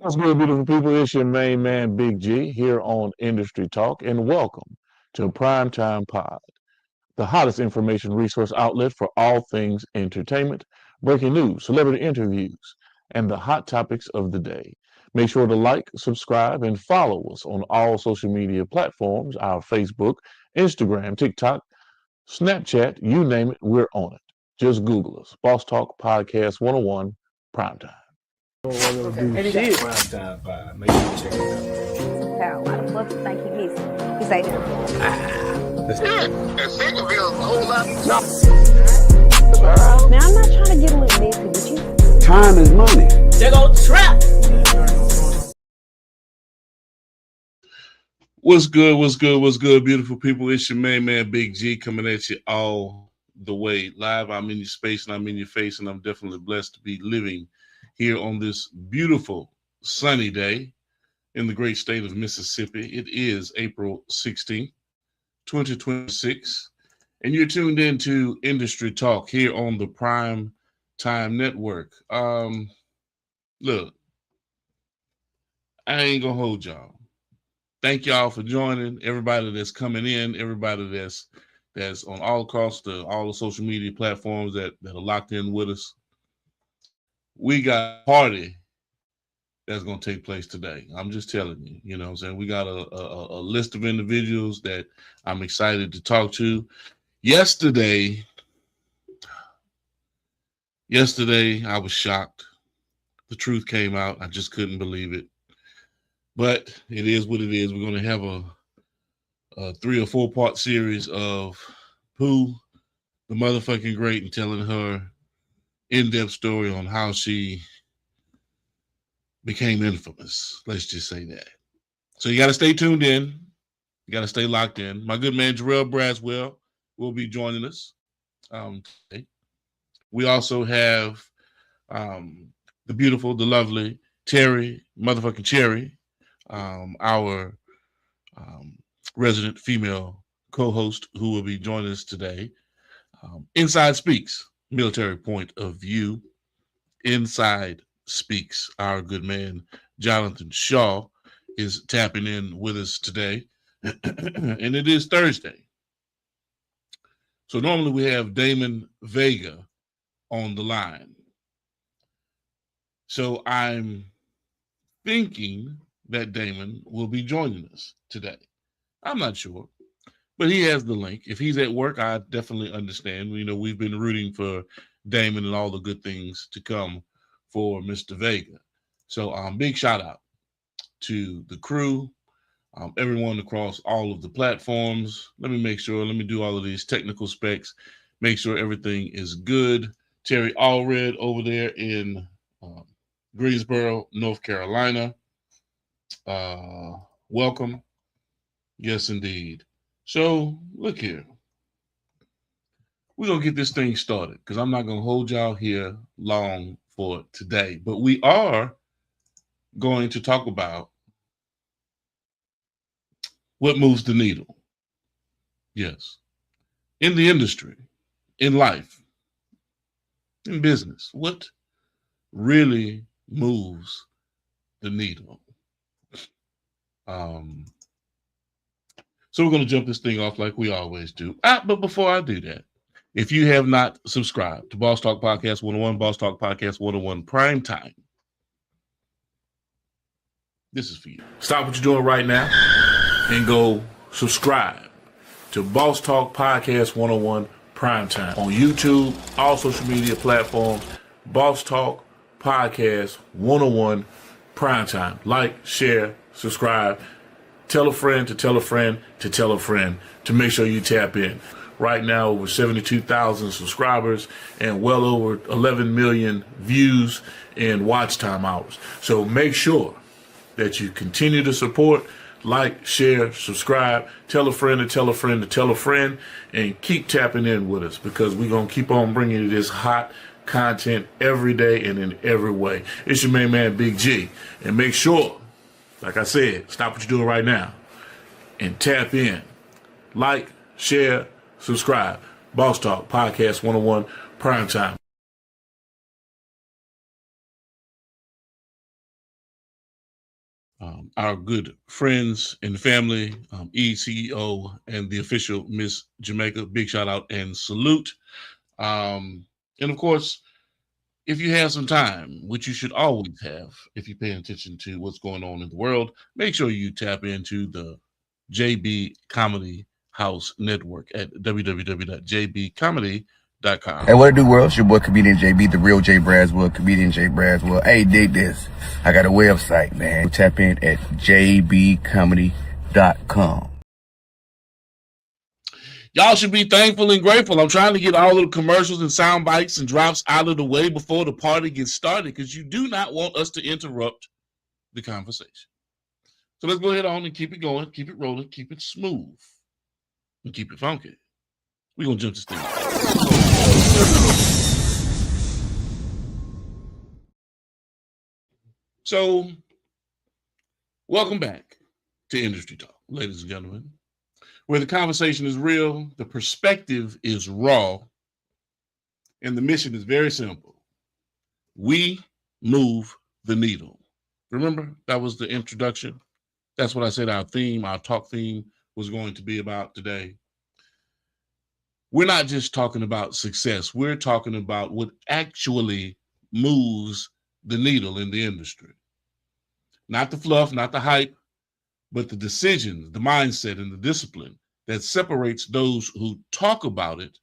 What's good, beautiful people? It's your main man, Big G, here on Industry Talk, and welcome to Primetime Pod, the hottest information resource outlet for all things entertainment, breaking news, celebrity interviews, and the hot topics of the day. Make sure to like, subscribe, and follow us on all social media platforms, our Facebook, Instagram, TikTok, Snapchat, you name it, we're on it. Just Google us, Boss Talk Podcast 101 Primetime. And he got prime time vibe. Make sure you check it How? Why the fuck you think he missing? He say that. And Centerville a whole lot. Now I'm not trying to get a little messy with you. Time is money. They go trap. What's good? What's good? What's good, beautiful people? It's your main man, Big G, coming at you all the way live. I'm in your space and I'm in your face, and I'm definitely blessed to be living here on this beautiful sunny day in the great state of Mississippi. It is April 16th, 2026, and you're tuned into Industry Talk here on the Prime Time Network. Look, I ain't gonna hold y'all. Thank y'all for joining. Everybody that's coming in, everybody that's on all across all the social media platforms that are locked in with us. We got a party that's going to take place today. I'm just telling you, you know what I'm saying? We got a list of individuals that I'm excited to talk to. Yesterday, I was shocked. The truth came out. I just couldn't believe it. But it is what it is. We're going to have a 3 or 4 part series of Pooh, the motherfucking great, and telling her in-depth story on how she became infamous. Let's just say that. So you got to stay tuned in. You got to stay locked in. My good man, Jarrell Braswell, will be joining us today. We also have the beautiful, the lovely Terry, motherfucking Cherry, our resident female co-host who will be joining us today. Inside Speaks, military point of view. Inside Speaks, our good man Jonathan Shaw is tapping in with us today. And it is Thursday. So normally we have Damon Vega on the line. So I'm thinking that Damon will be joining us today. I'm not sure, but he has the link. If he's at work, I definitely understand. You know, we've been rooting for Damon and all the good things to come for Mr. Vega. So big shout out to the crew, everyone across all of the platforms. Let me do all of these technical specs, make sure everything is good. Terry Allred over there in Greensboro, North Carolina. Welcome. Yes, indeed. So look here. We're going to get this thing started because I'm not going to hold y'all here long for today. But we are going to talk about what moves the needle. Yes. In the industry, in life, in business, what really moves the needle? So we're going to jump this thing off like we always do. But before I do that, if you have not subscribed to Boss Talk Podcast 101, Boss Talk Podcast 101 Prime Time, this is for you. Stop what you're doing right now and go subscribe to Boss Talk Podcast 101 Prime Time on YouTube, all social media platforms, Boss Talk Podcast 101 Prime Time. Like, share, subscribe. Tell a friend to tell a friend to tell a friend to make sure you tap in. Right now, over 72,000 subscribers and well over 11 million views and watch time hours. So make sure that you continue to support, like, share, subscribe, tell a friend to tell a friend to tell a friend, and keep tapping in with us because we're going to keep on bringing you this hot content every day and in every way. It's your main man, Big G. And make sure, like I said, stop what you're doing right now and tap in. Like, share, subscribe. Boss Talk Podcast 101 Prime Time. our good friends and family, CEO and the official Miss Jamaica. Big shout out and salute. And of course, if you have some time, which you should always have if you're paying attention to what's going on in the world, make sure you tap into the JB Comedy House Network at www.jbcomedy.com. Hey, what it do, world? It's your boy, Comedian JB, the real Jay Braswell, Comedian Jay Braswell. Hey, dig this. I got a website, man. Tap in at jbcomedy.com. Y'all should be thankful and grateful. I'm trying to get all of the commercials and sound bites and drops out of the way before the party gets started because you do not want us to interrupt the conversation. So let's go ahead on and keep it going, keep it rolling, keep it smooth, and keep it funky. We're going to jump this thing. So, welcome back to Industry Talk, ladies and gentlemen, where the conversation is real, the perspective is raw, and the mission is very simple. We move the needle. Remember, that was the introduction. That's what I said our theme, our talk theme was going to be about today. We're not just talking about success. We're talking about what actually moves the needle in the industry. Not the fluff, not the hype, but the decisions, the mindset, and the discipline that separates those who talk about it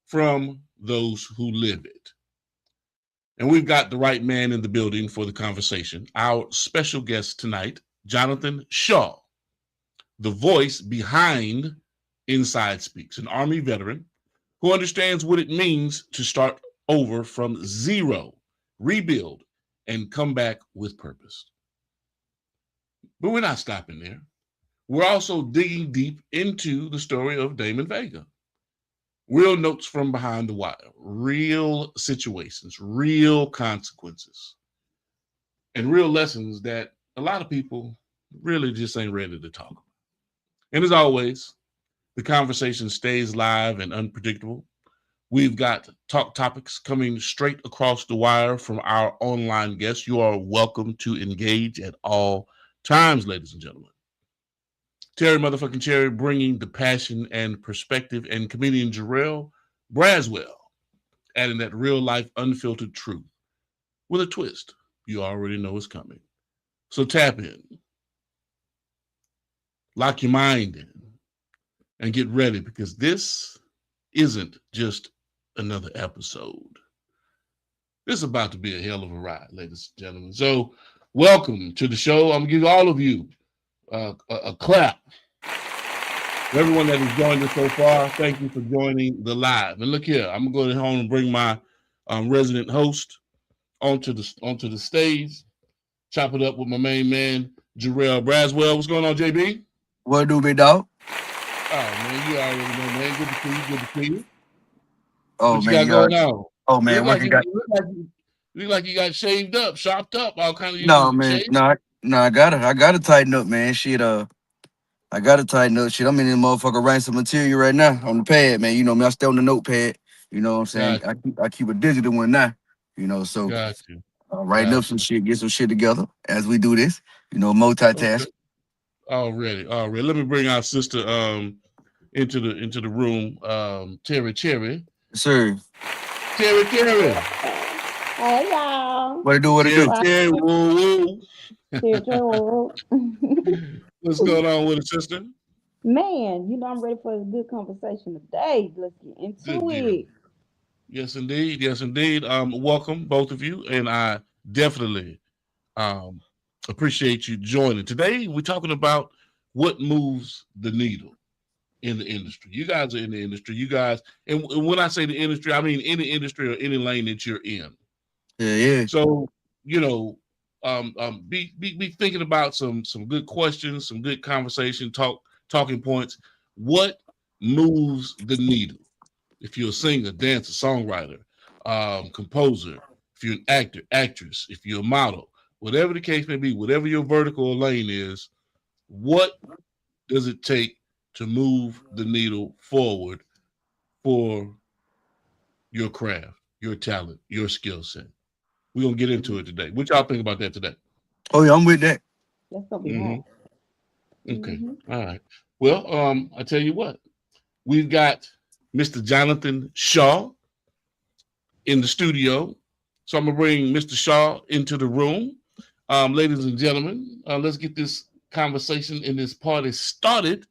from those who live it. And we've got the right man in the building for the conversation. Our special guest tonight, Jonathan Shaw, the voice behind Inside Speaks, an Army veteran who understands what it means to start over from zero, rebuild, and come back with purpose. But we're not stopping there. We're also digging deep into the story of Damon Vega. Real notes from behind the wire, real situations, real consequences, and real lessons that a lot of people really just ain't ready to talk about. And as always, the conversation stays live and unpredictable. We've got talk topics coming straight across the wire from our online guests. You are welcome to engage at all times, ladies and gentlemen. Terry motherfucking Cherry bringing the passion and perspective, and comedian Jarrell Braswell adding that real life unfiltered truth with a twist you already know is coming. So tap in, lock your mind in, and get ready because this isn't just another episode. This is about to be a hell of a ride, ladies and gentlemen. So welcome to the show. I'm going to give all of you a clap. For everyone that has joined us so far, thank you for joining the live. And look here, I'm going to go home and bring my resident host onto the stage, chop it up with my main man, Jarrell Braswell. What's going on, JB? What do, big dog? Oh, man, you already know, man. Good to see you. Good to see you. Oh, what man. You got going on? Oh, man. You look like you got shaved up, chopped up, all kind of. No, man. No, I gotta tighten up, man. Shit, I gotta tighten up. Shit, I'm in this motherfucker writing some material right now on the pad, man. You know me, I stay on the notepad. You know what I'm saying? I keep a digital one now. You know, so writing up some shit, get some shit together as we do this. You know, multitask. Okay. Already. Let me bring our sister into the room. Terry. Sir. Terry. Hey, y'all. What it do? Terry, woo. What's What's going on with it, sister? Man, you know I'm ready for a good conversation today. Let's get into it. Yes, indeed. Welcome, both of you, and I definitely appreciate you joining. Today, we're talking about what moves the needle in the industry. You guys are in the industry. You guys, and when I say the industry, I mean any industry or any lane that you're in. Yeah. So, you know, be thinking about some good questions, some good conversation, talking points. What moves the needle? If you're a singer, dancer, songwriter, composer, if you're an actor, actress, if you're a model, whatever the case may be, whatever your vertical or lane is, what does it take to move the needle forward for your craft, your talent, your skill set? We're going to get into it today. What y'all think about that today? Oh, yeah, I'm with that. That's gonna be Mm-hmm. hot. Okay. Mm-hmm. All right. Well, I tell you what, we've got Mr. Jonathan Shaw in the studio. So I'm gonna bring Mr. Shaw into the room. Ladies and gentlemen, let's get this conversation in this party started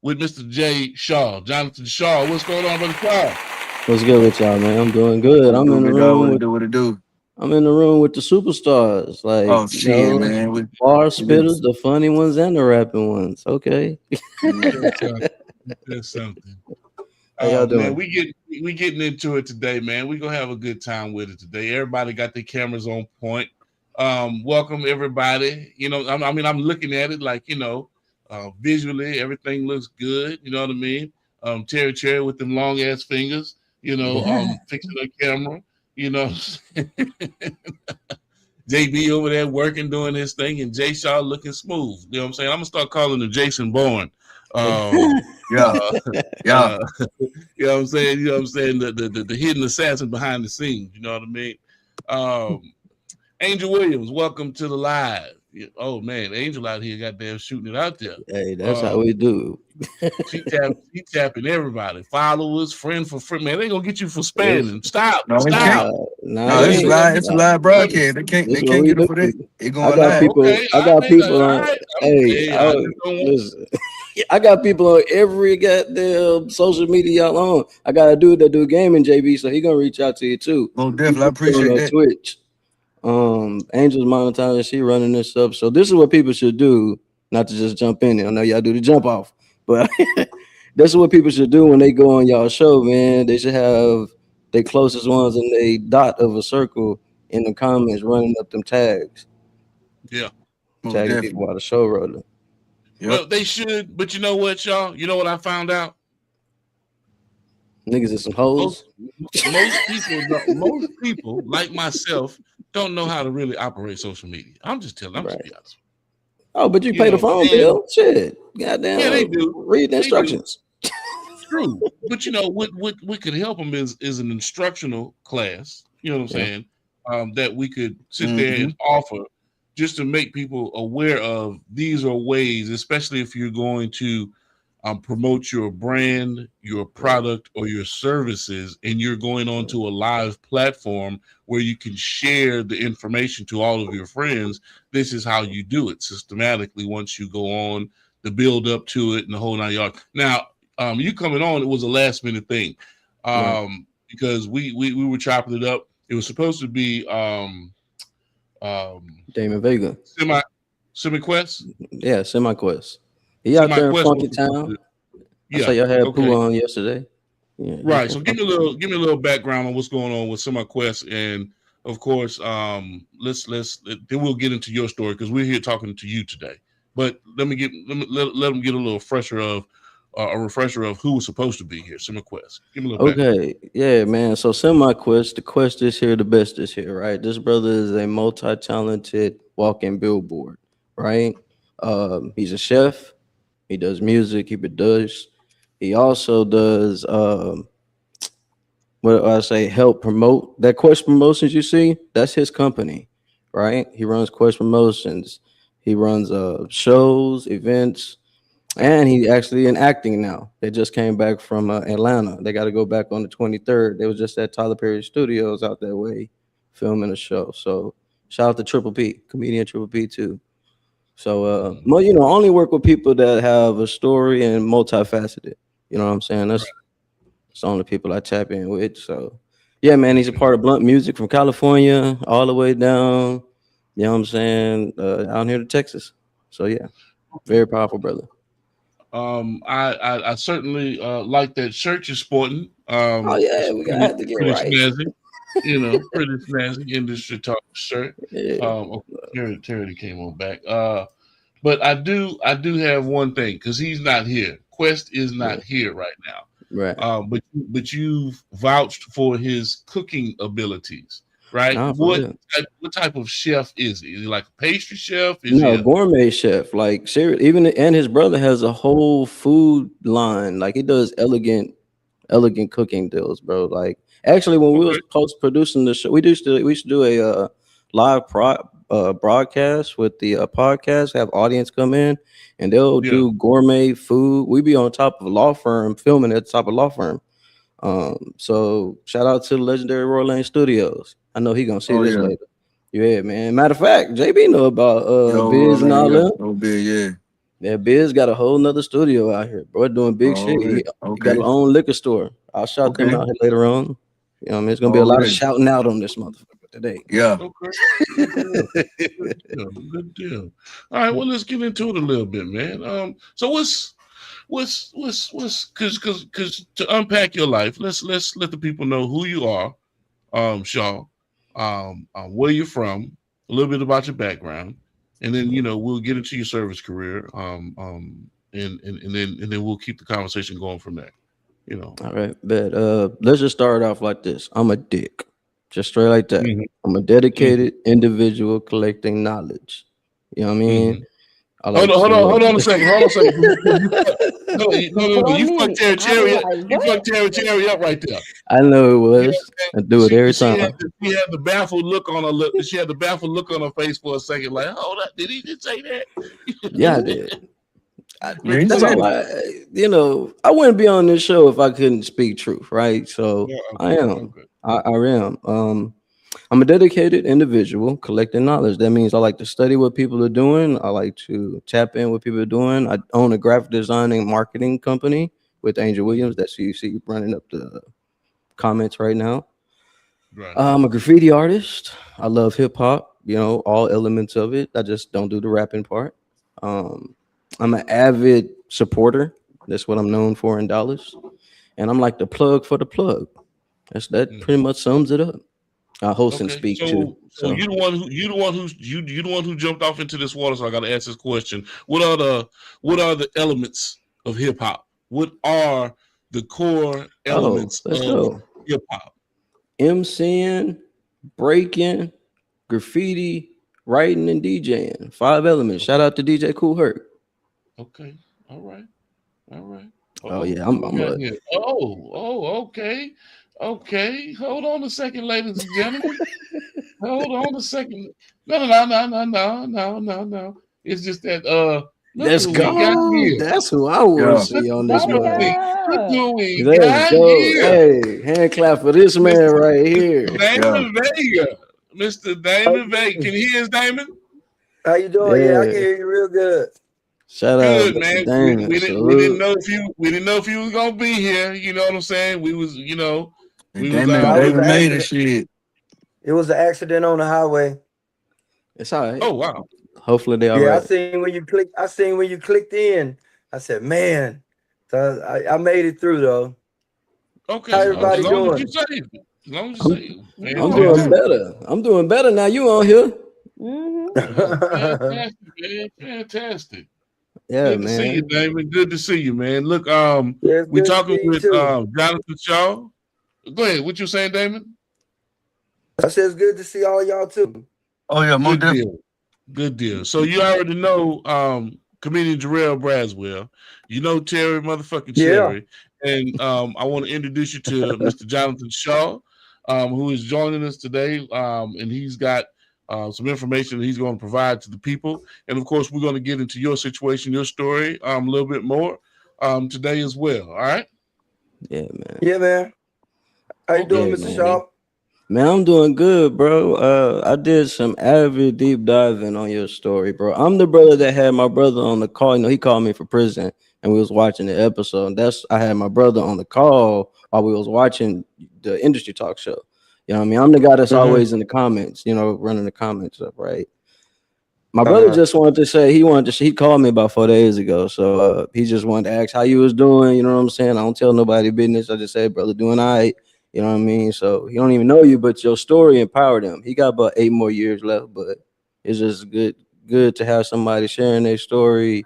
with Mr. Jay Shaw. Jonathan Shaw, what's going on, Brother Shaw? What's good with y'all, man? I'm doing good. I'm in the What room it with do? What it do? I'm in the room with the superstars, like Oh shit, man. bar spitters, the funny ones and the rapping ones. Okay. That's something. How y'all doing? Man, we getting into it today, man. We're gonna have a good time with it today. Everybody got their cameras on point. Welcome everybody. You know, I'm looking at it like, visually everything looks good. You know what I mean? Terry with them long ass fingers. Fixing the camera. You know, JB over there working, doing his thing, and Jay Shaw looking smooth. You know what I'm saying? I'm gonna start calling him Jason Bourne. Yeah. You know what I'm saying? You know what I'm saying? The hidden assassin behind the scenes. You know what I mean? Angel Williams, welcome to the live. Oh man, Angel out here goddamn shooting it out there. Hey, that's how we do. She tapping everybody. Followers, friend for friend. Man, they gonna get you for spamming. Stop. No, Stop. No, it's live. It's a live broadcast. They can't get it for that. It going I got live. people. Okay, I got people on. right. Hey, listen. I got people on every goddamn social media y'all on. I got a dude that do gaming, JB, so he gonna reach out to you too. Most definitely, I appreciate that. Twitch. Angel's monetizing, she running this up. So this is what people should do, not to just jump in there. I know y'all do the jump off, but this is what people should do when they go on y'all show, man. They should have their closest ones in a dot of a circle in the comments running up them tags. Yeah. Tagging people while the show rolling. Yep. Well, they should, but you know what, y'all? You know what I found out? Niggas is some hoes. Most people like myself don't know how to really operate social media. I'm just telling. I'm just be honest. Oh, but you pay the phone bill. Shit, goddamn. Yeah, they do. Read the instructions. True, but what could help them is an instructional class. You know what I'm saying? That we could sit there and offer, just to make people aware of. These are ways, especially if you're going to promote your brand, your product, or your services, and you're going onto a live platform where you can share the information to all of your friends. This is how you do it systematically once you go on, the build up to it and the whole 9 yards. Now, you coming on, it was a last minute thing because we were chopping it up. It was supposed to be Damon Vega. Semi-Quest? Yeah, Semi-Quest. He out there in Funky Town. I saw y'all had Pooh on yesterday. Yeah, right. So give me a little background on what's going on with Semi-Quest, and of course, then we'll get into your story because we're here talking to you today. But let them get a little refresher of who was supposed to be here. Semi-Quest. Give me a little background. Yeah, man. So Semi-Quest, the quest is here, the best is here, right? This brother is a multi-talented walking billboard, right? He's a chef. He does music. He does. He also does help promote that Quest Promotions you see. That's his company, right? He runs Quest Promotions. He runs shows, events, and he actually in acting now. They just came back from Atlanta. They got to go back on the 23rd. They was just at Tyler Perry Studios out that way filming a show. So shout out to Triple P, comedian Triple P too. So, only work with people that have a story and multifaceted. You know what I'm saying? That's the only people I tap in with. So, yeah, man, he's a part of Blunt Music from California all the way down, you know what I'm saying, out here to Texas. So, yeah, very powerful brother. I certainly like that shirt you're sporting. We got to get right. Snazzy, pretty snazzy industry talk shirt. Yeah. Terry came on back. But I do have one thing because he's not here. Quest is not here right now. Right. But you've vouched for his cooking abilities, right? What type of chef is he? Is he like a pastry chef? Is he a gourmet chef? Like seriously, and his brother has a whole food line. Like he does elegant cooking deals, bro. Like actually, when we was post producing the show, we used to do a live broadcasts with the podcast, have audience come in, and they'll Yeah. do gourmet food. We be on top of a law firm, filming at the top of a law firm. So shout out to the legendary Roy Lane Studios. I know he gonna see this later. Yeah, man. Matter of fact, JB know about Biz and all that. Oh, Biz, yeah. Yeah, Biz got a whole nother studio out here, bro, doing big shit. He got his own liquor store. I'll shout them out here later on. You know what I mean? It's gonna be a lot of shouting out on this motherfucker today. Yeah. Okay. Good deal. All right, well, let's get into it a little bit, man. So what's because to unpack your life, let's let the people know who you are, Shaw, where you're from, a little bit about your background, and then we'll get into your service career, and then we'll keep the conversation going from there. All right, but let's just start off like this. I'm a dick, just straight like that. Mm-hmm. I'm a dedicated individual collecting knowledge. You know what I mean? Mm-hmm. Like hold on a second. No, you fucked Terry Cherry up. You fucked Terry Cherry up right there. I know it was. I do it every time. She had the baffled look on her lip. She had the baffled look on her face for a second, like, hold up, did he just say that? Yeah, I did. That's all I wouldn't be on this show if I couldn't speak truth, right? So yeah, I am. I am. I'm a dedicated individual collecting knowledge. That means I like to study what people are doing. I like to tap in what people are doing. I own a graphic design and marketing company with Angel Williams. That's who you see running up the comments right now. Right. I'm a graffiti artist. I love hip hop, all elements of it. I just don't do the rapping part. I'm an avid supporter. That's what I'm known for in Dallas. And I'm like the plug for the plug. That pretty much sums it up. I host and speak too. So you the one who jumped off into this water. So I got to ask this question: What are the elements of hip hop? What are the core elements of hip hop? MCing, breaking, graffiti, writing, and DJing. 5 elements. Shout out to DJ Kool Herc. Okay. All right. Oh yeah, I'm okay. Okay, hold on a second, ladies and gentlemen. Hold on a second. No. It's just that let's go. That's who I want to see on this one. Let's go. Hey, hand clap for this man right here. Damon Vega. Mr. Damon Vega. Can you hear us, Damon? How you doing? Yeah, I can hear you real good. Shout out, man. Damon. We didn't know if you was gonna be here. You know what I'm saying? We was, David made it shit. It was an accident on the highway. It's all right. Oh wow. Hopefully they all right. I seen when you clicked in. I said, man. So I made it through though. Okay. How everybody doing? As long as you say it. I'm doing better. I'm doing better now. You on here? Fantastic. Yeah, good man. To see you, Damon. Good to see you, man. Look, we talking with Jonathan Shaw. Go ahead. What you saying, Damon? I said it's good to see all y'all too. Oh yeah, good deal. So you already know comedian Jarrell Braswell. You know Terry motherfucking Cherry. Yeah. And I want to introduce you to Mr. Jonathan Shaw, who is joining us today. And he's got some information that he's going to provide to the people. And of course, we're going to get into your situation, your story a little bit more today as well. All right? Yeah, man. Yeah, man. How you doing, Mr. Shaw? Man, I'm doing good, bro. I did some avid deep diving on your story, bro. I'm the brother that had my brother on the call. He called me for prison and we was watching the episode. I had my brother on the call while we was watching the industry talk show. You know what I mean? I'm the guy that's always in the comments, running the comments up, right? My brother just wanted to say he called me about 4 days ago. So he just wanted to ask how you was doing. You know what I'm saying? I don't tell nobody business. I just say, brother, doing all right. You know what I mean? So he don't even know you, but your story empowered him. He got about 8 more years left, but it's just good to have somebody sharing their story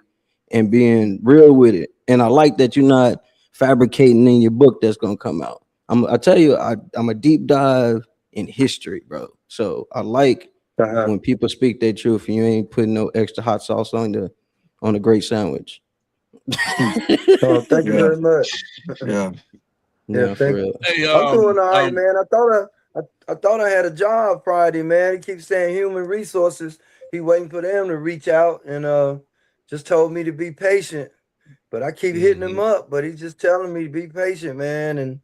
and being real with it. And I like that you're not fabricating in your book that's gonna come out. I tell you, I'm a deep dive in history, bro. So I like when people speak their truth and you ain't putting no extra hot sauce on the great sandwich. Thank you very much. Yeah. Yeah, thank you. Hey, I'm doing all right, man. I thought I thought I had a job Friday, man. He keeps saying human resources. He waiting for them to reach out and just told me to be patient. But I keep hitting him up, but he's just telling me to be patient, man. And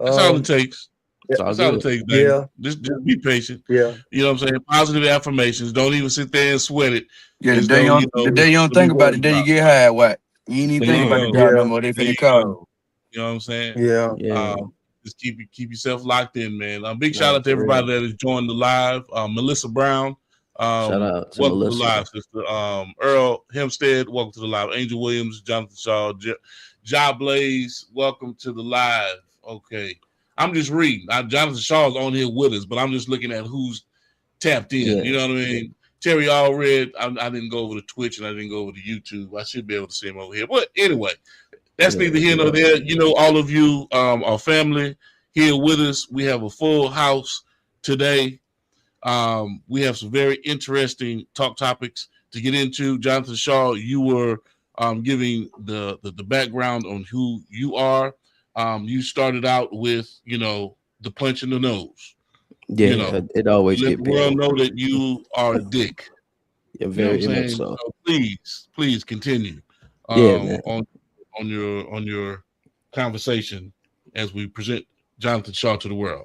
That's all it takes. It's all That's all it good. takes, baby. yeah, Just be patient. yeah, You know what I'm saying? Positive affirmations. Don't even sit there and sweat it. Yeah, the Just day don't, you don't, the day you don't think about it, the day you get hired, what? You ain't even There think you about the go. job no yeah, more. They There finna you call you. go. You know what I'm saying? yeah. Yeah. Just keep yourself locked in, man. Big No, shout out to for real. everybody that has joined the live. Melissa Brown, Shout out to welcome to the Melissa. live, sister. Earl Hempstead, welcome to the live. Angel Williams, Jonathan Shaw, Job Blaze, welcome to the live. Okay, I'm just reading. Jonathan Shaw is on here with us, but I'm just looking at who's tapped in. Yeah. You know what I mean? Terry Allred. I didn't go over to Twitch and I didn't go over to YouTube. I should be able to see him over here. But anyway, that's neither here nor there. You know, all of you are family here with us. We have a full house today. We have some very interesting talk topics to get into. Jonathan Shaw, you were giving the background on who you are. You started out with, the punch in the nose. Yeah, it always Let get the world big. know that you are a dick. Yeah, You know what very I'm much saying? so. So please continue Yeah, man. on your conversation as we present Jonathan Shaw to the world.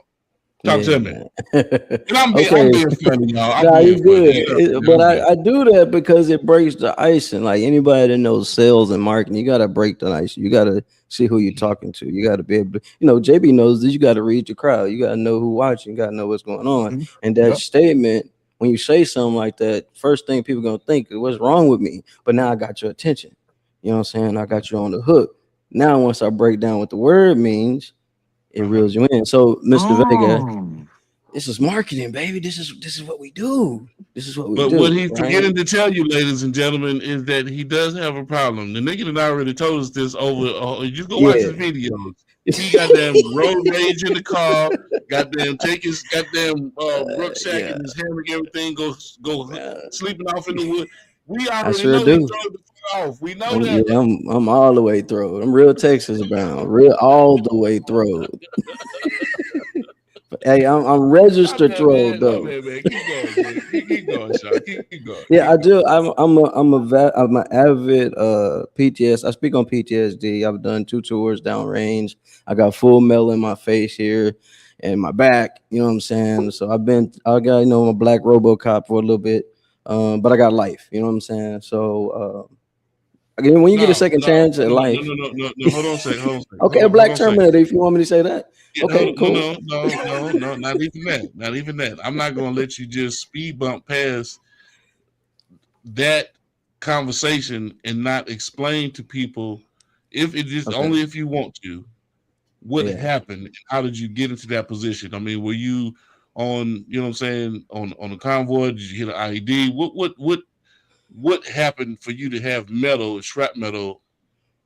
Talk to me. And I'm being funny, y'all. I'm Nah, being you good. funny. But I do that because it breaks the ice. And like anybody that knows sales and marketing, you got to break the ice. You got to see who you're talking to. You got to be able to, JB knows this. You got to read your crowd. You got to know who watching. You got to know what's going on. And that statement, when you say something like that, first thing people going to think is, what's wrong with me? But now I got your attention. You know what I'm saying? I got you on the hook. Now, once I break down what the word means, it reels you in. So, Mr. Vega, this is marketing, baby. This is what we do. This is what we do. But what he's forgetting to tell you, ladies and gentlemen, is that he does have a problem. The nigga that already told us this over. You go watch his videos. He goddamn road rage in the car. Goddamn take his goddamn rucksack and his hammock, everything. Go sleeping off in the wood. We already know he throw the fuck off. We know that. Yeah, I'm all the way through. I'm real Texas bound, real all the way through. Hey, I'm registered through though. Man. Keep going, Sean. Keep going. Yeah, I do. I'm an avid PTS. I speak on PTSD. I've done 2 tours downrange. I got full metal in my face here and my back. You know what I'm saying? So I got my black RoboCop for a little bit, but I got life. You know what I'm saying? So again, when you get a second chance at life. No. Hold on a second. Okay, a black Terminator. If you want me to say that. Okay, cool. No, not even that. Not even that. I'm not going to let you just speed bump past that conversation and not explain to people, if it is only if you want to, what happened and how did you get into that position. I mean, were you on, you know what I'm saying, on a convoy? Did you hit an IED? What happened for you to have metal, shrapnel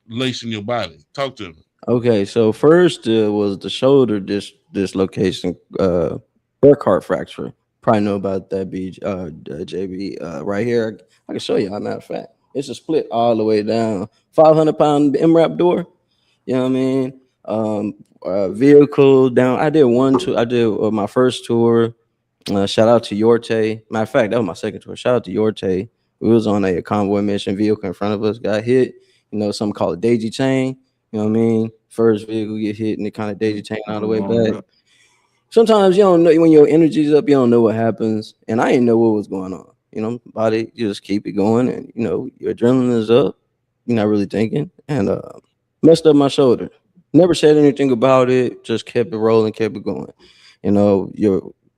lacing your body? Talk to me. Okay, so first was the shoulder dislocation, Burkhart fracture. Probably know about that, JB. Right here, I can show you. As a matter of fact, it's a split all the way down. 500-pound MRAP door. You know what I mean? Vehicle down. I did my first tour. Shout out to Yorte. Matter of fact, that was my second tour. Shout out to Yorte. We was on a convoy mission. Vehicle in front of us got hit. Something called a daisy chain. You know what I mean? First vehicle get hit and it kind of daisy chain all the way back. Sometimes you don't know when your energy's up, you don't know what happens. And I didn't know what was going on. Body, you just keep it going and your adrenaline is up. You're not really thinking. And messed up my shoulder. Never said anything about it, just kept it rolling, kept it going.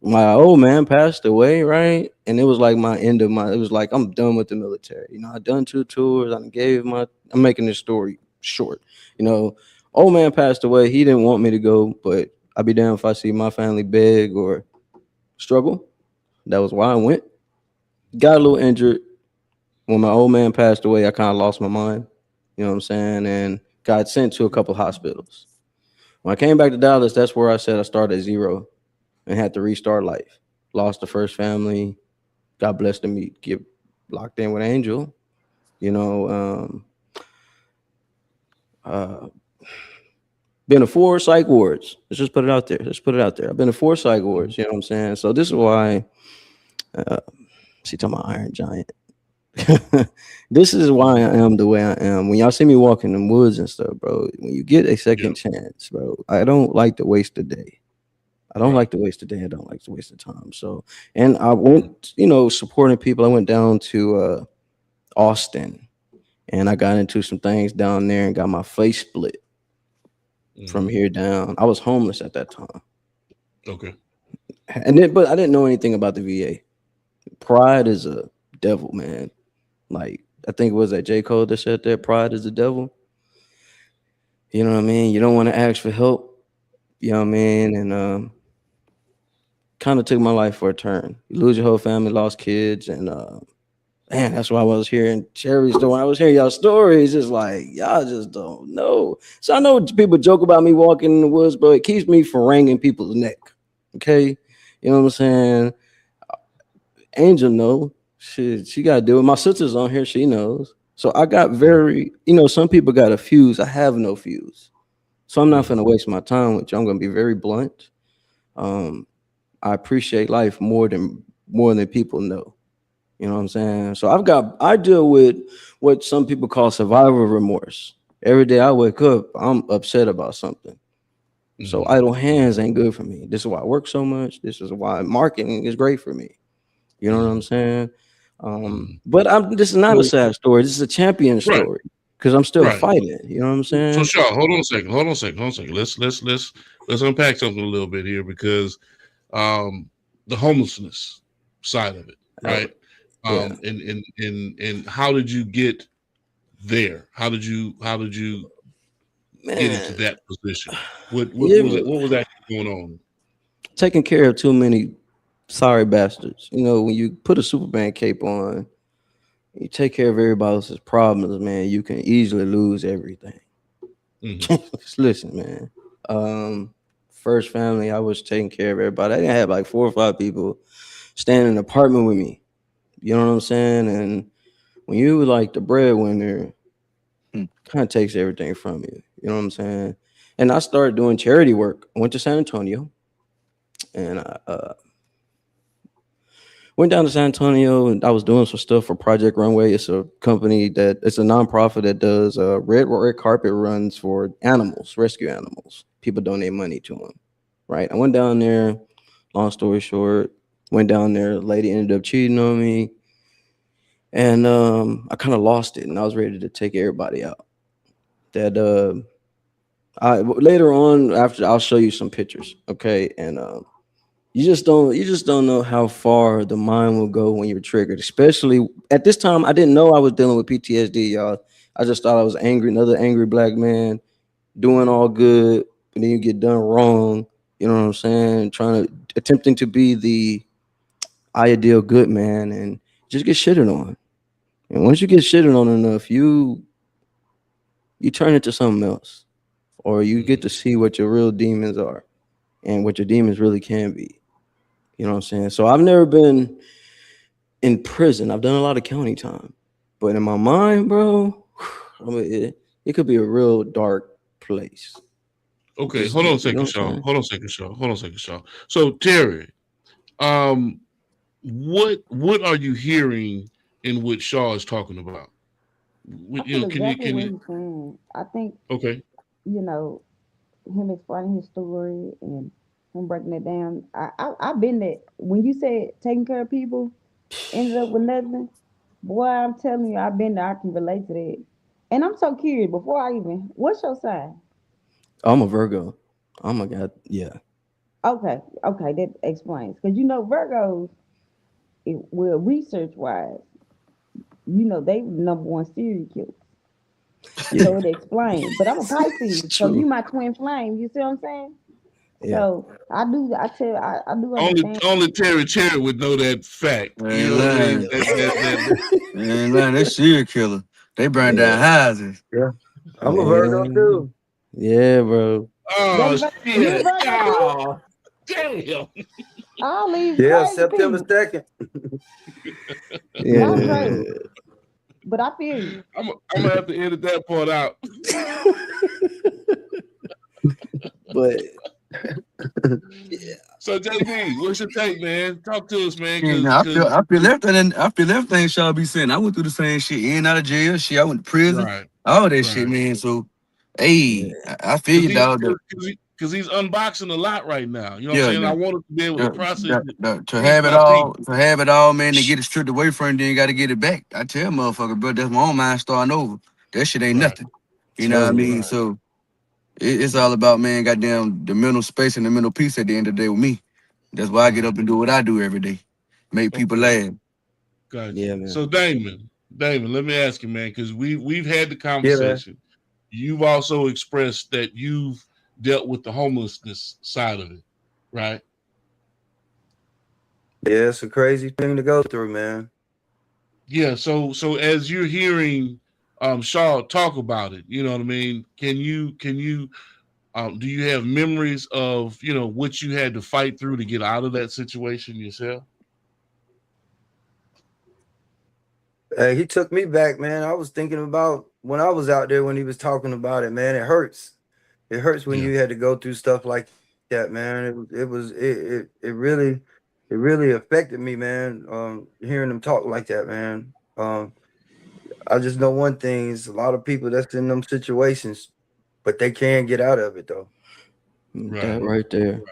My old man passed away, right? And it was like it was like I'm done with the military. I done 2 tours, I'm making this story short. Old man passed away. He didn't want me to go, but I'd be damned if I see my family beg or struggle. That was why I went. Got a little injured. When my old man passed away, I kind of lost my mind. You know what I'm saying? And got sent to a couple hospitals. When I came back to Dallas, that's where I said I started at 0 and had to restart life. Lost the first family. Got blessed to get locked in with Angel. Been to 4 psych wards. Let's just put it out there. Let's put it out there. I've been to 4 psych wards. You know what I'm saying? So this is why. She talking about Iron Giant. This is why I am the way I am. When y'all see me walking in the woods and stuff, bro, when you get a second chance, bro, I don't like to waste a day. I don't like to waste a day. I don't like to waste the time. So, and I went, supporting people. I went down to Austin, and I got into some things down there and got my face split from here down. I was homeless at that time. Okay. But I didn't know anything about the VA. Pride is a devil, man. Like, I think it was that J. Cole that said that pride is the devil. You know what I mean? You don't want to ask for help. You know what I mean? And kind of took my life for a turn. You lose your whole family, lost kids, and man, that's why I was hearing Cherry's story. When I was hearing y'all stories, it's like y'all just don't know. So I know people joke about me walking in the woods, but it keeps me from wringing people's neck. Okay, you know what I'm saying? Angel know she got to do it. My sister's on here, she knows. So I got very, some people got a fuse. I have no fuse, so I'm not gonna waste my time with you. I'm gonna be very blunt. I appreciate life more than people know. You know what I'm saying? So I deal with what some people call survivor remorse. Every day I wake up, I'm upset about something. So idle hands ain't good for me. This is why I work so much. This is why marketing is great for me. You know what I'm saying? But this is not a sad story. This is a champion story because I'm still fighting. You know what I'm saying? So, Shaw, hold on a second. Let's unpack something a little bit here because the homelessness side of it, right? And how did you get there? How did you get into that position? What was actually going on? Taking care of too many sorry bastards. When you put a Superman cape on, you take care of everybody else's problems, man, you can easily lose everything. Just listen, man. First family, I was taking care of everybody. I didn't have like 4 or 5 people staying in an apartment with me. You know what I'm saying? And when you like the breadwinner, kind of takes everything from you. You know what I'm saying? And I started doing charity work. I went to San Antonio, and I went down to San Antonio, and I was doing some stuff for Project Runway. It's a company it's a nonprofit that does red carpet runs for animals, rescue animals. People donate money to them, right? I went down there. Long story short, went down there. A lady ended up cheating on me, and I kind of lost it, and I was ready to take everybody out. That later on, after I'll show you some pictures, okay? And you just don't know how far the mind will go when you're triggered. Especially at this time, I didn't know I was dealing with PTSD, y'all. I just thought I was angry, another angry black man, doing all good, and then you get done wrong. You know what I'm saying? Attempting to be the ideal good man, and just get shitted on. And once you get shitted on enough, you turn into something else, or you get to see what your real demons are and what your demons really can be. You know what I'm saying? So I've never been in prison. I've done a lot of county time, but in my mind, bro, it could be a real dark place. Okay, hold on a second, Shaw. So Terry, what are you hearing in what Shaw is talking about? I think okay. Him explaining his story and him breaking it down. I've been there. When you said taking care of people ended up with nothing, boy, I'm telling you, I've been there. I can relate to that. And I'm so curious. What's your sign? I'm a Virgo. Oh my God, yeah. Okay, that explains. Because Virgos, research wise, they number 1 serial killer. So it explains. But I'm a Pisces, so you my twin flame. You see what I'm saying? Yeah. So I do understand. Only Terry would know that fact. Man, they serial killer. They burn down houses. Yeah. I'm a Virgo too. Yeah, bro. Oh, shit. Oh, damn. I'll leave. Yeah, September 2nd. Yeah. But I feel you. I'm gonna have to edit that part out. But So JB, what's your take, man? Talk to us, man. And I feel everything shall be saying. I went through the same shit, in and out of jail. Shit, I went to prison, right, all that shit, man. So, hey, I feel you, dog. Because he's unboxing a lot right now. You know what I'm saying? I wanted to be able to process it. To have it all, man, to get it stripped away from you, then you got to get it back. I tell motherfucker, bro, that's my own mind starting over. That shit ain't nothing. You know what I mean? So it's all about, man, goddamn the mental space and the mental peace at the end of the day with me. That's why I get up and do what I do every day. Make people laugh. Gotcha. Yeah, man. So Damon, let me ask you, man, because we've had the conversation. You've also expressed that you've dealt with the homelessness side of it, right? Yeah, it's a crazy thing to go through, man. Yeah. So as you're hearing Shaw talk about it, you know what I mean? Can you do you have memories of, you know, what you had to fight through to get out of that situation yourself? Hey, he took me back, man. I was thinking about when I was out there when he was talking about it, man. It hurts. It hurts when you had to go through stuff like that, man. It really affected me, man. Hearing him talk like that, man. I just know one thing is a lot of people that's in them situations, but they can get out of it though. That right there.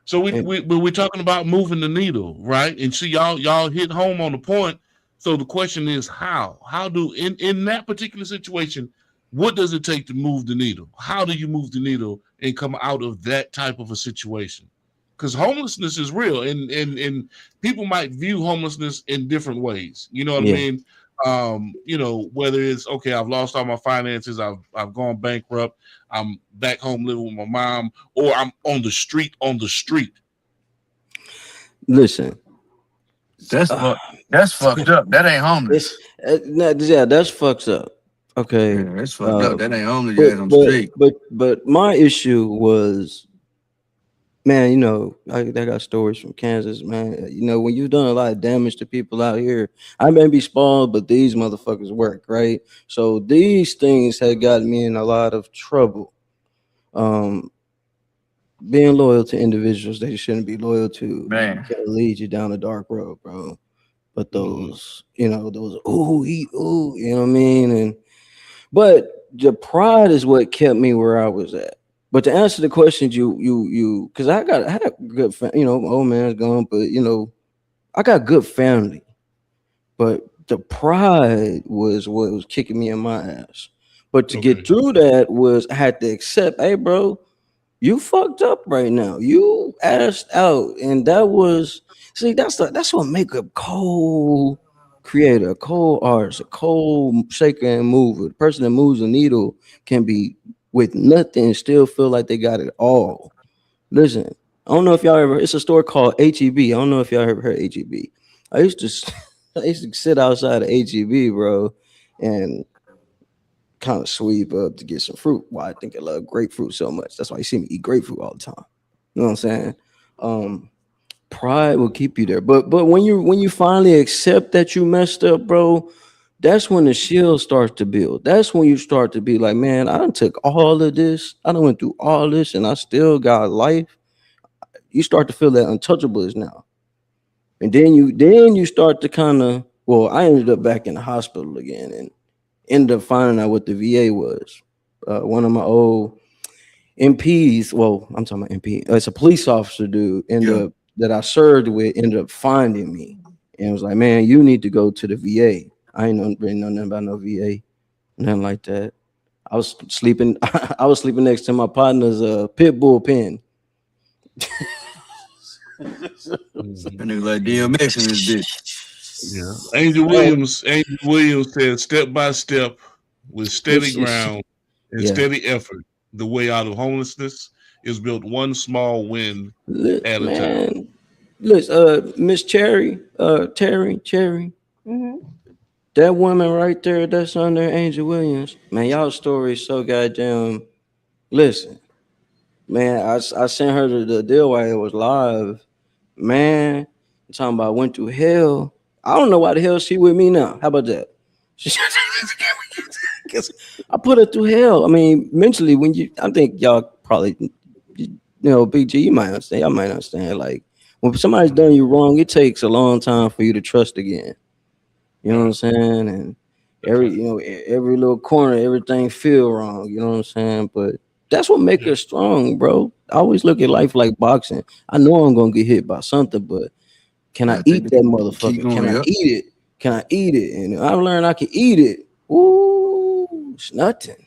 So we're talking about moving the needle, right? And see, y'all hit home on the point. So the question is how do in that particular situation, what does it take to move the needle? How do you move the needle and come out of that type of a situation? Because homelessness is real, and people might view homelessness in different ways. You know what I mean? You know, whether it's okay, I've lost all my finances, I've gone bankrupt, I'm back home living with my mom, or I'm on the street. Listen, that's fucked up. That ain't homeless. That's fucked up. Okay, yeah, that's fucked up. That ain't homeless. On the street. But my issue was, man, you know, I got stories from Kansas, man. You know, when you've done a lot of damage to people out here, I may be small, but these motherfuckers work, right? So these things had gotten me in a lot of trouble. Being loyal to individuals that you shouldn't be loyal to, man, can lead you down a dark road, bro. But those, you know, you know what I mean? But the pride is what kept me where I was at. But to answer the question, you, because I had a good, you know, my old man's gone, but you know, I got good family. But the pride was what was kicking me in my ass. But to get through that I had to accept, hey, bro, you fucked up right now. You asked out, and that was that's what make a cold creator, a cold artist, a cold shaker and mover. The person that moves the needle can be with nothing and still feel like they got it all. Listen, I don't know if y'all ever. It's a store called HEB. I don't know if y'all ever heard HEB. I used to sit outside of HEB, bro, and kind of sweep up to get some fruit. Why I think I love grapefruit so much. That's why you see me eat grapefruit all the time. You know what I'm saying? Pride will keep you there. But when you finally accept that you messed up, bro, that's when the shield starts to build. That's when you start to be like, man, I done took all of this. I done went through all this and I still got life. You start to feel that untouchable is now. And then you start to kind of, well, I ended up back in the hospital again and ended up finding out what the VA was. One of my old MPs, well, I'm talking about MP. It's a police officer dude that I served with ended up finding me and was like, man, you need to go to the VA. I ain't really know nothing about no VA, nothing like that. I was sleeping next to my partner's pit bull pen. Nigga like DMX in this bitch. Yeah. Angel Williams said, step by step, with steady ground and steady effort, the way out of homelessness is built one small win at a time. Listen, Miss Cherry, Cherry. Mm-hmm. That woman right there, that's under Angel Williams. Man, y'all story is so goddamn. Listen, man, I sent her the deal while it was live. Man, I'm talking about went through hell. I don't know why the hell she with me now. How about that? I put her through hell. I mean, mentally, I think y'all probably Big G, you might understand. I might understand. Like when somebody's done you wrong, it takes a long time for you to trust again. You know what I'm saying? And every little corner, everything feel wrong. You know what I'm saying? But that's what makes us strong, bro. I always look at life like boxing. I know I'm gonna get hit by something, but can I eat that Keep motherfucker? going, Can I yep. eat it? Can I eat it? And I learned I can eat it. Ooh, it's nothing.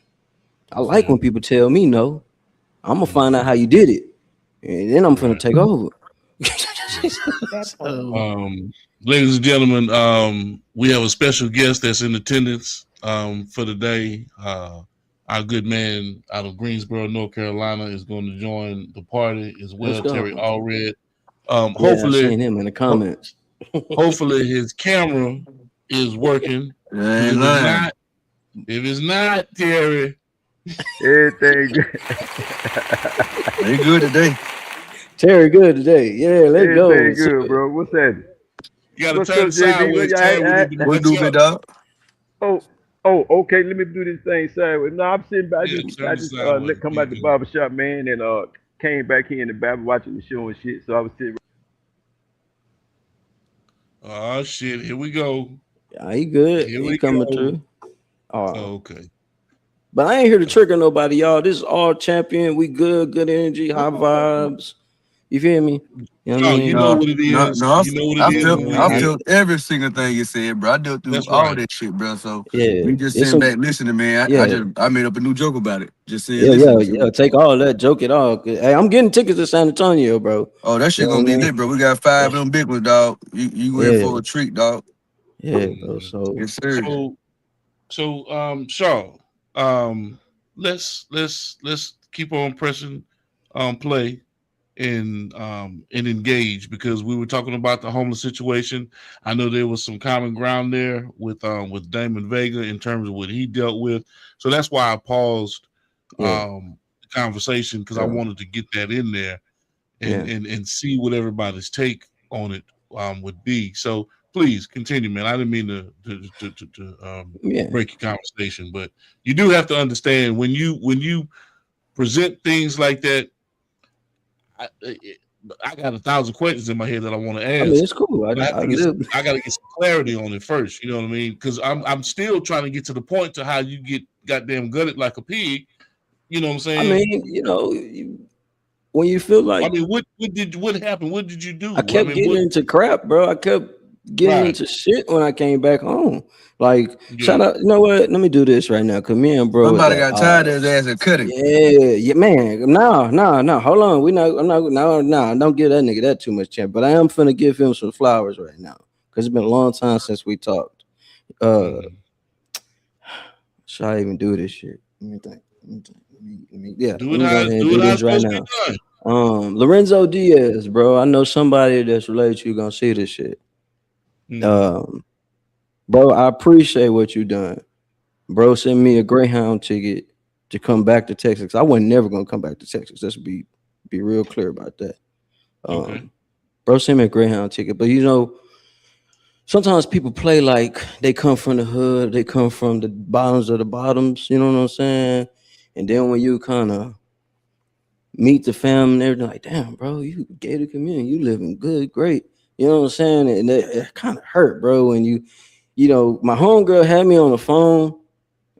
I like when people tell me no. I'm gonna find out how you did it, and then I'm gonna take over. That part. Ladies and gentlemen, we have a special guest that's in attendance for today. Our good man out of Greensboro, North Carolina, is going to join the party as well. Let's go. Terry Allred. I've Hopefully, seen him in the comments. hopefully his camera is working. If it's not, Terry, Everything good. They good today. Terry, good today. Yeah, let's go. Everything good, bro. What's that? you got to What's turn up, JB? sideways. Terry, we need to What match do, big up. dog? Oh, okay. Let me do this thing sideways. No, I'm sitting back. Yeah, I turn just sideways. come out the barbershop, man, and came back here in the barber watching the show and shit. So I was sitting. Oh shit! Here we go. Yeah, he good. Here He we coming go. through. Oh, okay. But I ain't here to trigger nobody, y'all. This is all champion. We good energy, high vibes. You feel me? You know what I mean? You know what it is. No, You know what I it is. felt, when we I get- felt every single thing you said, bro. I dealt through That's all right. that shit, bro. So Yeah, me just it's sitting back listening, man. I made up a new joke about it. Just saying, yeah. Take all that, joke it all. Hey, I'm getting tickets to San Antonio, bro. Oh, that shit You know gonna what I be mean? lit, bro. We got 5 of them big ones, dog. You in for a treat, dog. Yeah, bro. So Yes, sir. So Shaw, let's keep on pressing play and engage, because we were talking about the homeless situation. I know there was some common ground there with Damon Vega in terms of what he dealt with. So that's why I paused the conversation, because I wanted to get that in there and see what everybody's take on it would be. So please continue, man. I didn't mean to break your conversation, but you do have to understand when you present things like that. I got 1,000 questions in my head that I want to ask. I mean, it's cool. I got to get some clarity on it first. You know what I mean? Because I'm still trying to get to the point to how you get goddamn gutted like a pig. You know what I'm saying? I mean, when you feel like, I mean, what happened? What did you do? I kept getting into crap, bro. I kept getting into shit when I came back home. Like, shout out, you know what? Let me do this right now, cause me and bro. Somebody got tired of his ass and cut him. Yeah, man. No. Hold on. Don't give that nigga that too much chance. But I am finna give him some flowers right now, cause it's been a long time since we talked. Should I even do this shit? Let me think. Do it how it's right now. Lorenzo Diaz, bro. I know somebody that's related to you gonna see this shit. Bro, I appreciate what you done. Bro sent me a Greyhound ticket to come back to Texas. I wasn't never gonna come back to Texas. Let's be real clear about that. Bro sent me a Greyhound ticket, but you know, sometimes people play like they come from the hood, they come from the bottoms of the bottoms. You know what I'm saying? And then when you kind of meet the family and everything, like, damn, bro, you gated community, you living good, great. You know what I'm saying? And it kind of hurt, bro, when you know, my homegirl had me on the phone,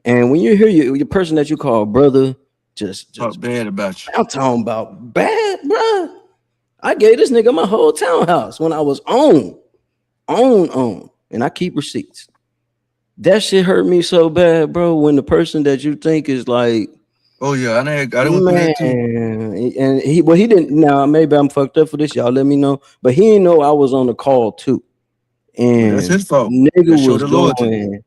and when you hear your person that you call brother just talk bad about you. I'm talking about bad, bro. I gave this nigga my whole townhouse when I was on, and I keep receipts. That shit hurt me so bad, bro. When the person that you think is like, oh yeah, I didn't want that too. And he didn't. Now maybe I'm fucked up for this. Y'all let me know. But he didn't know I was on the call too. And that's his fault. Nigga was going,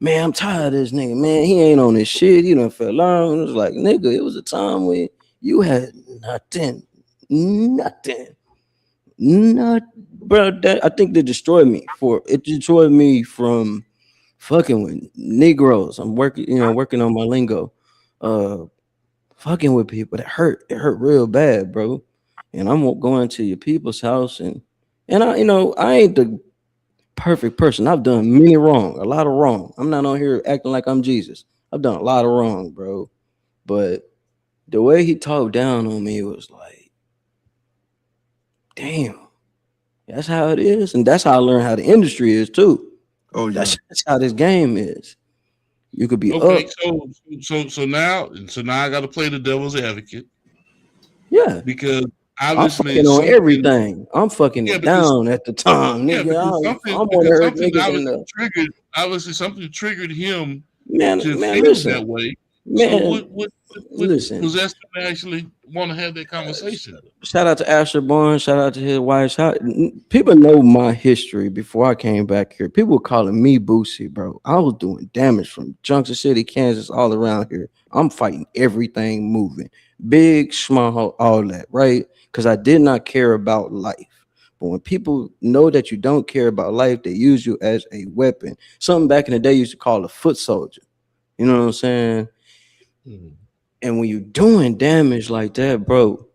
man, I'm tired of this nigga. Man, he ain't on this shit. He done fell out. And it was like, nigga, it was a time when you had nothing. Bro, I think they destroyed me. It destroyed me from fucking with Negroes. I'm working on my lingo. Fucking with people. It hurt real bad, bro. And I'm going to your people's house, and I ain't the perfect person. I've done a lot of wrong. I'm not on here acting like I'm Jesus. I've done a lot of wrong, bro. But the way he talked down on me was like, damn, that's how it is, and that's how I learned how the industry is too. Oh yeah. That's how this game is. You could be Okay, up, so now I got to play the devil's advocate yeah. because I'm obviously fucking on something. everything. I'm fucking Yeah, it because down at the time, yeah, nigga. I'm one of because her something niggas in the obviously something triggered him man. to Man, feel that listen, way. So man, what listen. possessed him to actually want to have that conversation? Shout out to Asher Barnes. Shout out to his wife. People know my history before I came back here. People were calling me Boosie, bro. I was doing damage from Junction City, Kansas, all around here. I'm fighting everything moving, big, small, all that, right? Because I did not care about life. But when people know that you don't care about life, they use you as a weapon. Something back in the day used to call a foot soldier. You know what I'm saying? And when you're doing damage like that, bro,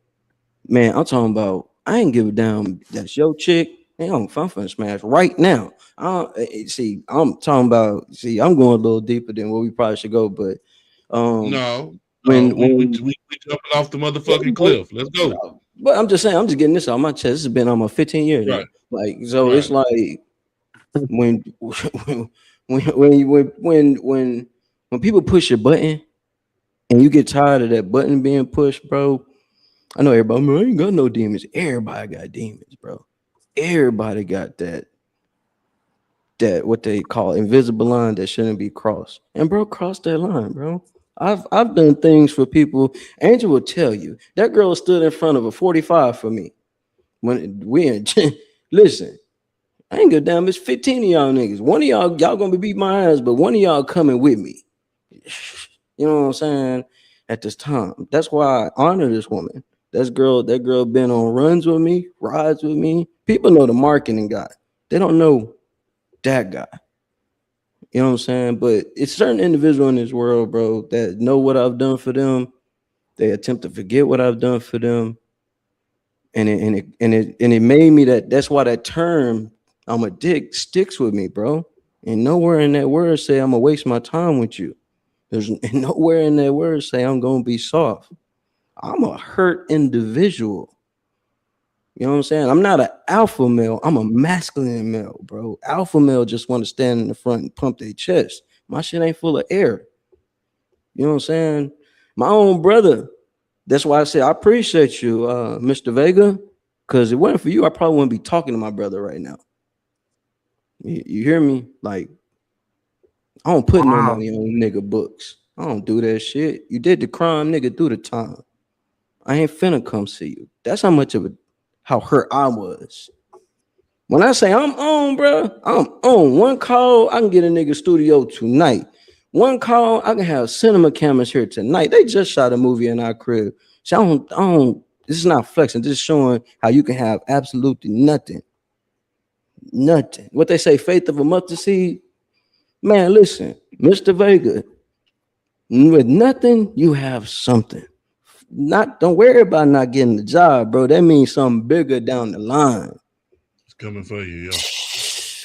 man, I'm talking about. I ain't give a damn. That's your chick. Hey, I'm finna smash right now. See, I'm talking about. See, I'm going a little deeper than what we probably should go. But No, when we jumping off the motherfucking cliff. Let's go. But I'm just saying, I'm just getting this off my chest. This has been almost 15 years. Now. Right. Like, so Right. it's like when when people push your button and you get tired of that button being pushed, bro. I know everybody, man, I ain't got no demons. Everybody got demons, bro. Everybody got that what they call invisible line that shouldn't be crossed. And bro, cross that line, bro. I've done things for people. Angel will tell you that girl stood in front of a 45 for me. When we in listen, I ain't good damn. It's 15 of y'all niggas. One of y'all gonna beat my ass, but one of y'all coming with me. You know what I'm saying? At this time. That's why I honor this woman. That girl been on runs with me, rides with me. People know the marketing guy. They don't know that guy. You know what I'm saying? But it's certain individuals in this world, bro, that know what I've done for them. They attempt to forget what I've done for them. And it made me that's why that term I'm a dick sticks with me, bro. And nowhere in that word say I'm gonna waste my time with you. There's nowhere in that word say I'm gonna be soft. I'm a hurt individual. You know what I'm saying? I'm not an alpha male. I'm a masculine male, bro. Alpha male just want to stand in the front and pump their chest. My shit ain't full of air. You know what I'm saying? My own brother. That's why I say I appreciate you, Mr. Vega, because if it wasn't for you, I probably wouldn't be talking to my brother right now. You hear me? Like, I don't put no money on nigga books. I don't do that shit. You did the crime, nigga, do the time. I ain't finna come see you. That's how hurt I was. When I say I'm on, bro, I'm on. One call, I can get a nigga studio tonight. One call, I can have cinema cameras here tonight. They just shot a movie in our crib. So I don't. This is not flexing. This is showing how you can have absolutely nothing. Nothing. What they say, faith of a mustard seed. Man, listen, Mr. Vega. With nothing, you have something. Don't worry about not getting the job, bro. That means something bigger down the line. It's coming for you, yo.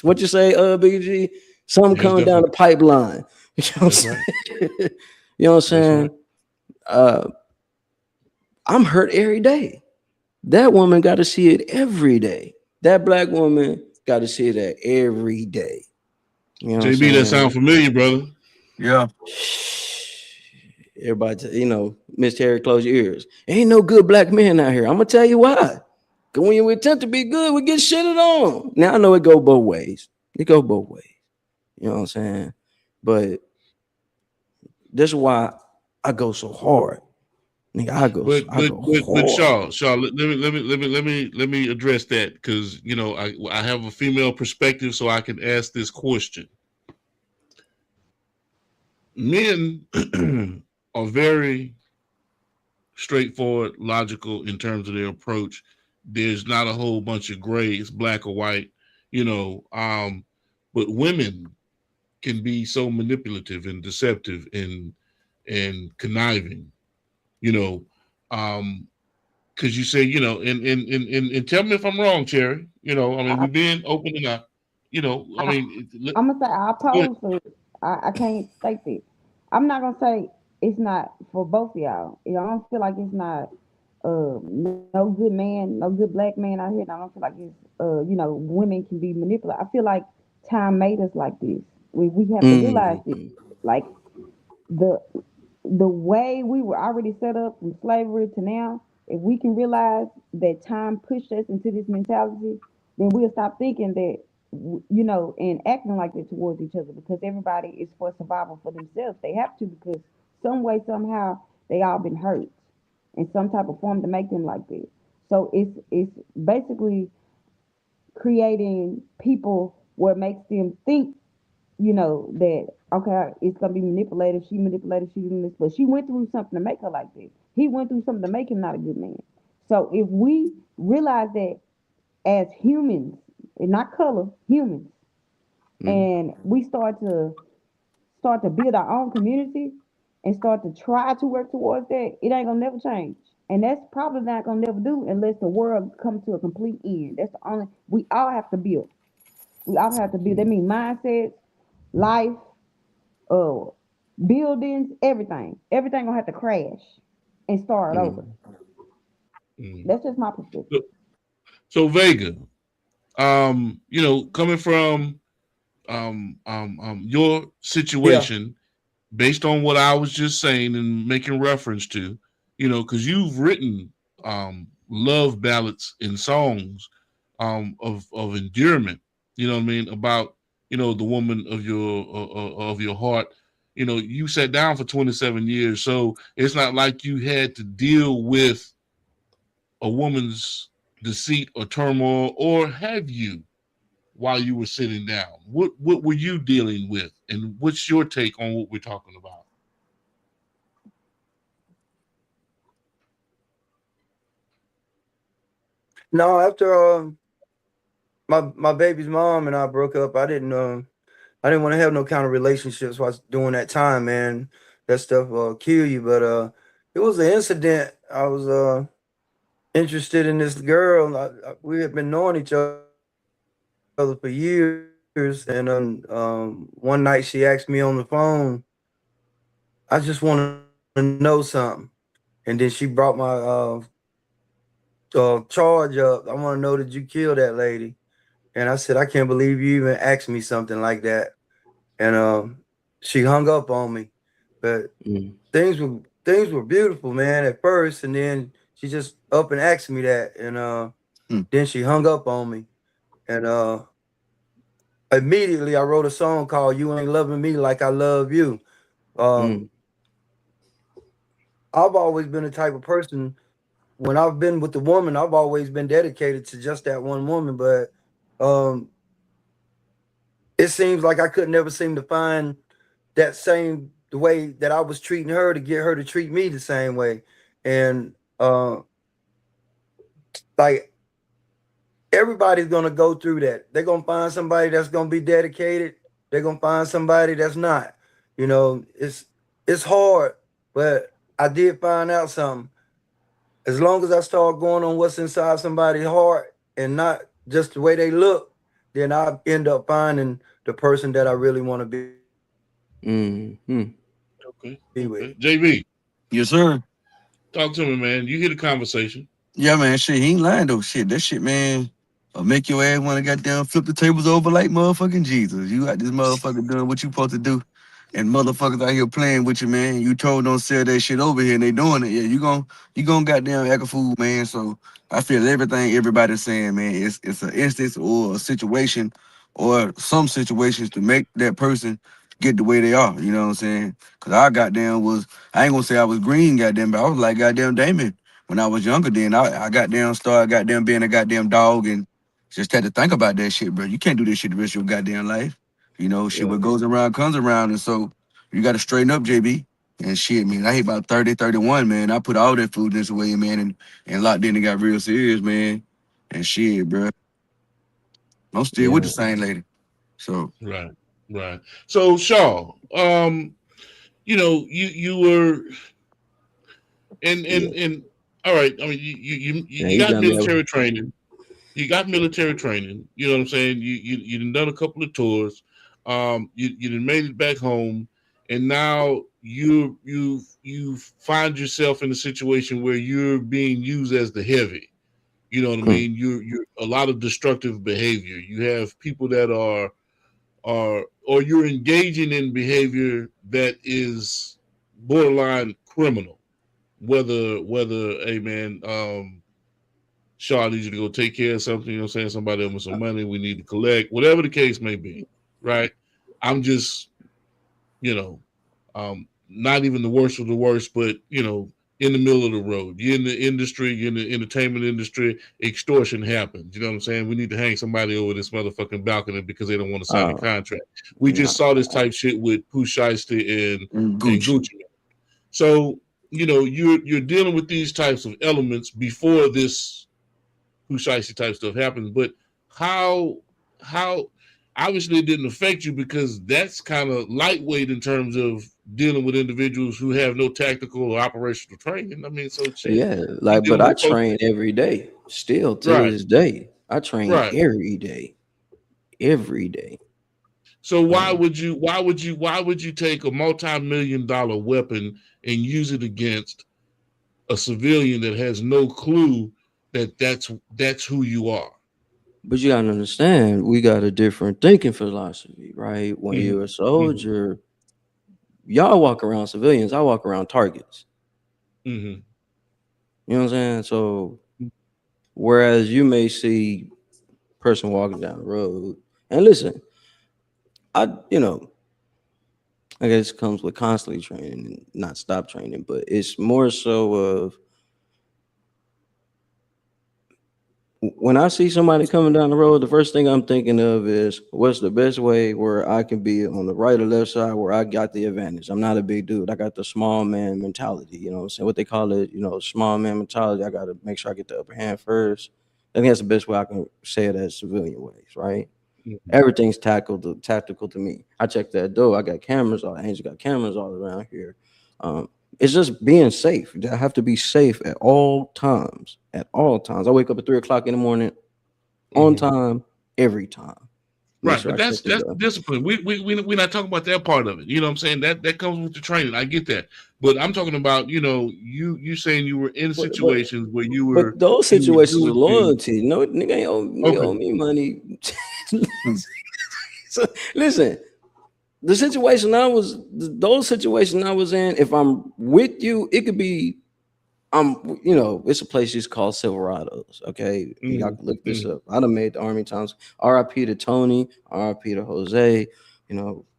What you say, BG? Something coming down the pipeline. You know what I'm saying? You know what I'm saying? Right. I'm hurt every day. That woman got to see it every day. That black woman got to see that every day. You know JB, that sound familiar, brother. Yeah. Everybody, Miss Terry, close your ears. Ain't no good black men out here. I'm gonna tell you why. Because when you attempt to be good, we get shitted on. Now I know it go both ways. It go both ways. You know what I'm saying? But that's why I go so hard. Nigga, I go hard. Shaw, let me address that because I have a female perspective, so I can ask this question. Men are very straightforward, logical in terms of their approach. There's not a whole bunch of gray, it's black or white, but women can be so manipulative and deceptive and conniving, because you say, and tell me if I'm wrong, Cherry. We're being open and I'm gonna say I oppose it. I can't take it. I'm not gonna say it's not for both of y'all. I don't feel like it's not no good man, no good black man out here. And I don't feel like it's women can be manipulated. I feel like time made us like this. We have to realize this. Mm. Like the the way we were already set up from slavery to now, if we can realize that time pushed us into this mentality, then we'll stop thinking that, and acting like that towards each other, because everybody is for survival for themselves. They have to, because some way, somehow, they all been hurt in some type of form to make them like that. So it's basically creating people where it makes them think, that okay, it's gonna be manipulated. She manipulated. She doing this, but she went through something to make her like this. He went through something to make him not a good man. So if we realize that as humans, and not color, humans, and we start to build our own community and start to try to work towards that, it ain't gonna never change. And that's probably not gonna never do unless the world comes to a complete end. That's the only we all have to build. We all have to build. That means mindsets, life, uh, buildings, everything. Everything gonna have to crash and start over. Mm. That's just my perspective. So Vega, coming from your situation, based on what I was just saying and making reference to, because you've written love ballads and songs of endearment, you know what I mean, about the woman of your heart. You sat down for 27 years, so it's not like you had to deal with a woman's deceit or turmoil, or have you? While you were sitting down, what were you dealing with, and what's your take on what we're talking about? No, after my baby's mom and I broke up, I didn't want to have no kind of relationships while during that time, man. That stuff will kill you. But it was an incident. I was interested in this girl. We had been knowing each other for years, and one night she asked me on the phone, "I just want to know something," and then she brought my charge up. "I want to know, did you kill that lady?" And I said, "I can't believe you even asked me something like that." And she hung up on me. But things were beautiful, man, at first, and then she just up and asked me that, and then she hung up on me. And immediately I wrote a song called "You Ain't Loving Me Like I Love You." Um, I've always been the type of person, when I've been with the woman, I've always been dedicated to just that one woman. But um, it seems like I could never seem to find the way that I was treating her, to get her to treat me the same way. And like, everybody's gonna go through that. They're gonna find somebody that's gonna be dedicated. They're gonna find somebody that's not. It's hard, but I did find out something. As long as I start going on what's inside somebody's heart and not just the way they look, then I end up finding the person that I really want to be. Okay. With. JB. Yes, sir. Talk to me, man. You hear the conversation. Yeah, man. Shit, he ain't lying though. Shit, that shit, man. Make your ass want to goddamn flip the tables over like motherfucking Jesus. You got this motherfucker doing what you supposed to do, and motherfuckers out here playing with you, man. You told don't sell that shit over here, and they doing it. Yeah, you gon' goddamn act a fool, man. So I feel everything everybody's saying, man. It's an instance or a situation or some situations to make that person get the way they are. You know what I'm saying? Cause I ain't gonna say I was green, goddamn, but I was like goddamn Damon when I was younger. Then I goddamn started goddamn being a goddamn dog and just had to think about that shit, bro. You can't do this shit the rest of your goddamn life. Shit, what goes around comes around. And so you got to straighten up, JB. And shit, man, I hit about 30, 31, man. I put all that foodness away, man, and locked in and got real serious, man. And shit, bro. I'm still with the same lady. So. Right. So, Shaw, you were, and all right, I mean, you got military training. You got military training. You know what I'm saying? You done a couple of tours. You done made it back home, and now you find yourself in a situation where you're being used as the heavy. You know what I mean? You're a lot of destructive behavior. You have people that are or you're engaging in behavior that is borderline criminal. Whether hey man, Shaw, I need you to go take care of something, you know what I'm saying? Somebody owes me some money, we need to collect, whatever the case may be, right? I'm just, you know, not even the worst of the worst, but you know, in the middle of the road. You're in the industry, you're in the entertainment industry, extortion happens. You know what I'm saying? We need to hang somebody over this motherfucking balcony because they don't want to sign a contract. We just saw this type shit with Pooh Shiesty and Gucci. So, you know, you're dealing with these types of elements before this Pooh Shiesty type stuff happens. But how obviously it didn't affect you because that's kind of lightweight in terms of dealing with individuals who have no tactical or operational training. I mean, so shit, Yeah, like, but I train every day, still to this day. I train every day. So why would you take a multi-million-dollar weapon and use it against a civilian that has no clue that that's who you are? But you gotta understand, we got a different thinking philosophy, right? When you're a soldier, y'all walk around civilians, I walk around targets. You know what I'm saying? So whereas you may see a person walking down the road, and listen, I guess it comes with constantly training and not stop training, but it's more so of when I see somebody coming down the road, the first thing I'm thinking of is what's the best way where I can be on the right or left side where I got the advantage. I'm not a big dude. I got the small man mentality. You know what I'm saying? What they call it, small man mentality. I got to make sure I get the upper hand first. I think that's the best way I can say it as civilian ways, right? Everything's tactical to me. I check that door. I got cameras. All the angels got cameras all around here. It's just being safe. I have to be safe at all times. At all times. I wake up at 3 o'clock in the morning, on time, every time. Right, but that's discipline. We're not talking about that part of it. You know what I'm saying? That comes with the training. I get that. But I'm talking about, you saying you were in situations where you were. But those situations are loyalty. No, nigga ain't owe me money. So listen, those situations I was in, if I'm with you, it could be, it's a place just called Silverados. Okay. Y'all can look this up. I done made the Army times. RIP to Tony, RIP to Jose,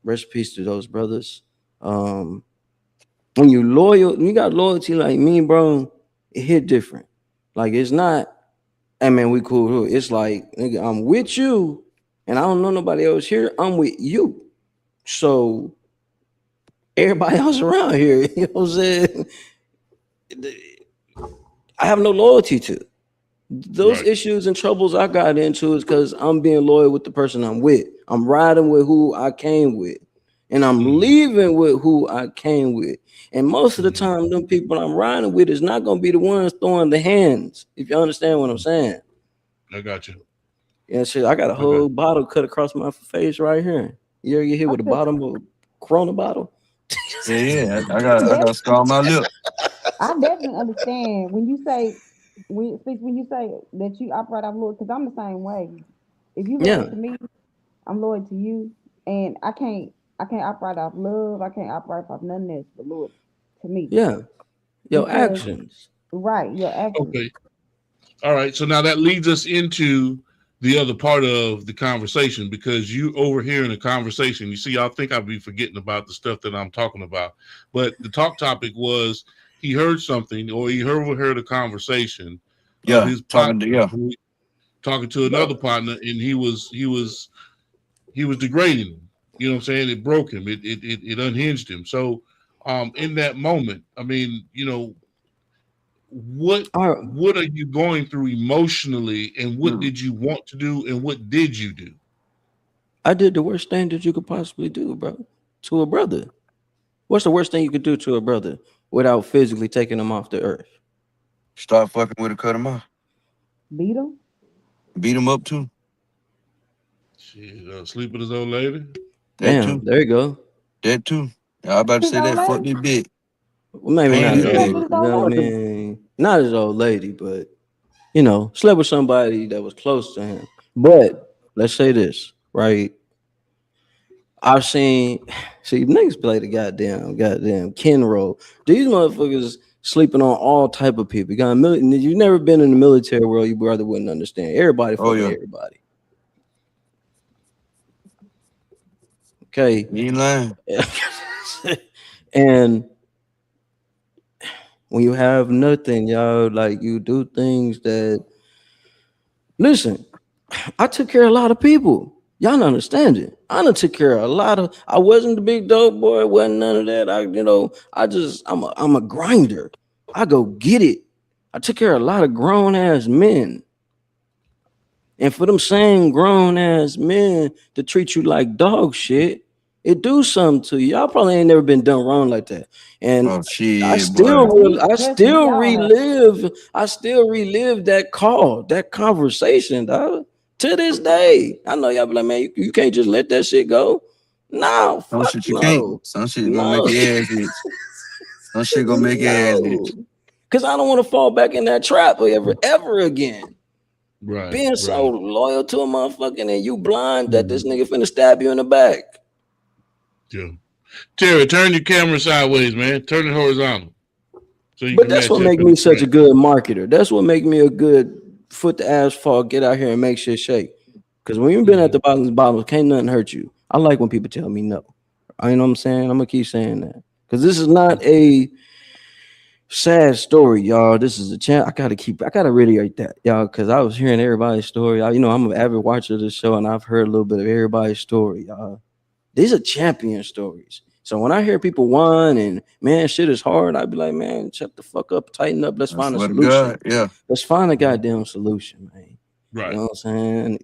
rest in peace to those brothers. When you got loyalty like me, bro, it hit different. Like, it's not, hey man, we cool. It's like, nigga, I'm with you and I don't know nobody else here. I'm with you. So everybody else around here, you know what I'm saying? I have no loyalty to. Those issues and troubles I got into is because I'm being loyal with the person I'm with. I'm riding with who I came with. And I'm leaving with who I came with. And most of the time, them people I'm riding with is not going to be the ones throwing the hands, if you understand what I'm saying. I got you. Yeah, shit, I got a whole bottle cut across my face right here. You ever get hit with the bottom of a Corona bottle? Yeah, I got a scar on my lip. I definitely understand when you say that you operate off loyalty, because I'm the same way. If you loyal to me, I'm loyal to you, and I can't operate off love. I can't operate off nothing else but loyalty to me. Yeah, your actions. Right, your actions. Okay. All right. So now that leads us into the other part of the conversation, because you overhearing a conversation, you see, y'all think I'll be forgetting about the stuff that I'm talking about, but the talk topic was he heard something, or he overheard a conversation of his partner talking to another partner, and he was degrading him. You know what I'm saying? It broke him. It unhinged him. So in that moment, I mean, what are you going through emotionally, and what did you want to do, and what did you do? I did the worst thing that you could possibly do, bro, to a brother. What's the worst thing you could do to a brother without physically taking him off the earth? Start fucking with him, cut him off. Beat him? Beat him up too. Shit, sleep with his old lady? Damn, there you go. That too. I about to His say old that. Fuck lady. this bitch. Well, maybe Fuck not this He slept old. with bitch. his You old know what I lady. mean? Not his old lady, but slept with somebody that was close to him. But let's say this, right? I've seen niggas play the goddamn Ken role. These motherfuckers sleeping on all type of people. You've never been in the military world, you brother wouldn't understand. Everybody Oh fucking yeah. everybody. Okay. You ain't lying. And when you have nothing, y'all, like you do things that listen, I took care of a lot of people. Y'all don't understand it. I done took care of a lot of. I wasn't the big dope boy. Wasn't none of that. I'm a grinder. I go get it. I took care of a lot of grown ass men. And for them same grown ass men to treat you like dog shit, it do something to you. Y'all probably ain't never been done wrong like that. And Oh I shit, still, boy. I Trust me, still y'all have. relive that call, that conversation, dog. To this day, I know y'all be like, man, you can't just let that shit go. No, Some fuck shit you can't. no, Some shit gonna make no, your ass itch. Some shit gonna make your ass itch. no. Because I don't want to fall back in that trap ever again. Right. Being so Right. loyal to a motherfucking and you blind that this Mhm. nigga finna stab you in the back. Yeah. Terry, turn your camera sideways, man. Turn it horizontal so you But can that's match what up make in me the such a frame. good marketer. That's what make me a good foot to asphalt, get out here and make shit shake. Because when you've been at the bottom, can't nothing hurt you. I like when people tell me no. You know what I'm saying? I'm gonna keep saying that. Because this is not a sad story, y'all. This is a chance. I gotta reiterate that, y'all, because I was hearing everybody's story. I'm an avid watcher of this show, and I've heard a little bit of everybody's story, y'all. These are champion stories. So when I hear people whine and man, shit is hard, I'd be like, man, shut the fuck up, tighten up, let's I find a swear to solution. God, yeah. Let's find a goddamn solution, man. Right. You know what I'm saying?